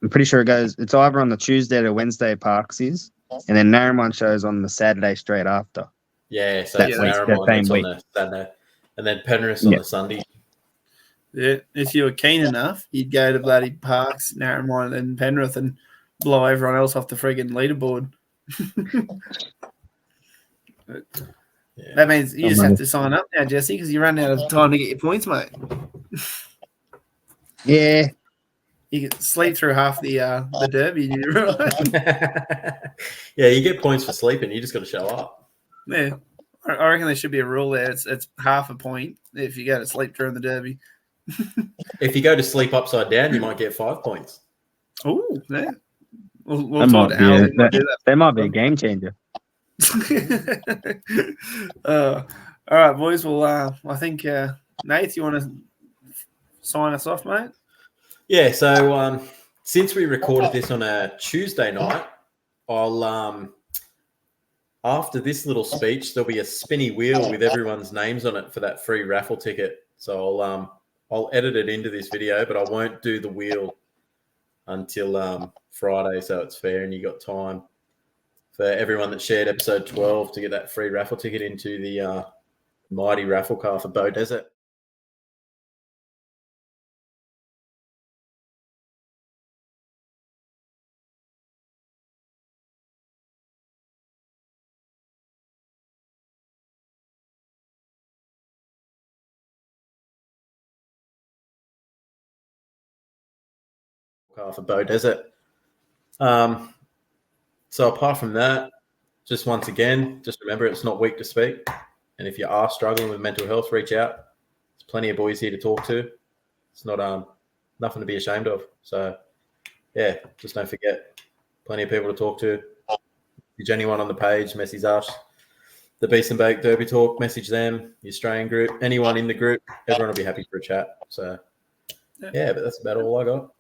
I'm pretty sure it goes. It's either on the Tuesday or Wednesday. Parks is, and then Narromine shows on the Saturday straight after. Yeah, so that it's week, Narromine that same that's week. on the Saturday, and then Penrith's on the Sunday. Yeah, if you were keen enough, you'd go to bloody Parks, Narromine, and Penrith and blow everyone else off the friggin' leaderboard. Yeah. That means you just have to sign up now, Jesse, because you run out of time to get your points, mate. Yeah. You can sleep through half the derby. Yeah, you get points for sleeping. You just got to show up. Yeah, I reckon there should be a rule there. It's half a point if you go to sleep during the derby. If you go to sleep upside down, you might get 5 points. Oh, yeah. We'll That talk might to Al. be that might be a game changer. All right, boys. Well, I think Nate, you want to sign us off, mate? Yeah. So since we recorded this on a Tuesday night, I'll after this little speech, there'll be a spinny wheel with everyone's names on it for that free raffle ticket. So I'll edit it into this video, but I won't do the wheel until Friday, so it's fair and you got time for everyone that shared episode 12 to get that free raffle ticket into the mighty raffle car for Bow Desert. For Bow Desert. So apart from that, just once again, just remember it's not weak to speak. And if you are struggling with mental health, reach out. There's plenty of boys here to talk to. It's not nothing to be ashamed of. So yeah, just don't forget, plenty of people to talk to. Message anyone on the page, message us. The Beast and Bake Derby Talk, message them, the Australian group, anyone in the group, everyone will be happy for a chat. So yeah, but that's about all I got.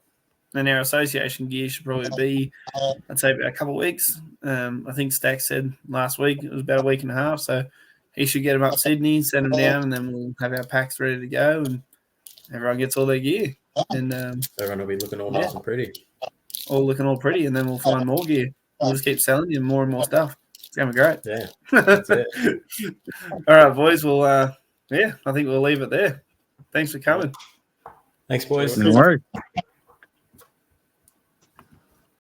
And our association gear should probably be, I'd say, about a couple of weeks. I think Stack said last week it was about a week and a half. So he should get them up Sydney, send them down, and then we'll have our packs ready to go, and everyone gets all their gear. And everyone will be looking all nice and pretty. All looking all pretty, and then we'll find more gear. We'll just keep selling you more and more stuff. It's going to be great. Yeah, that's it. All right, boys. Well, yeah, I think we'll leave it there. Thanks for coming. Thanks, boys. No worries.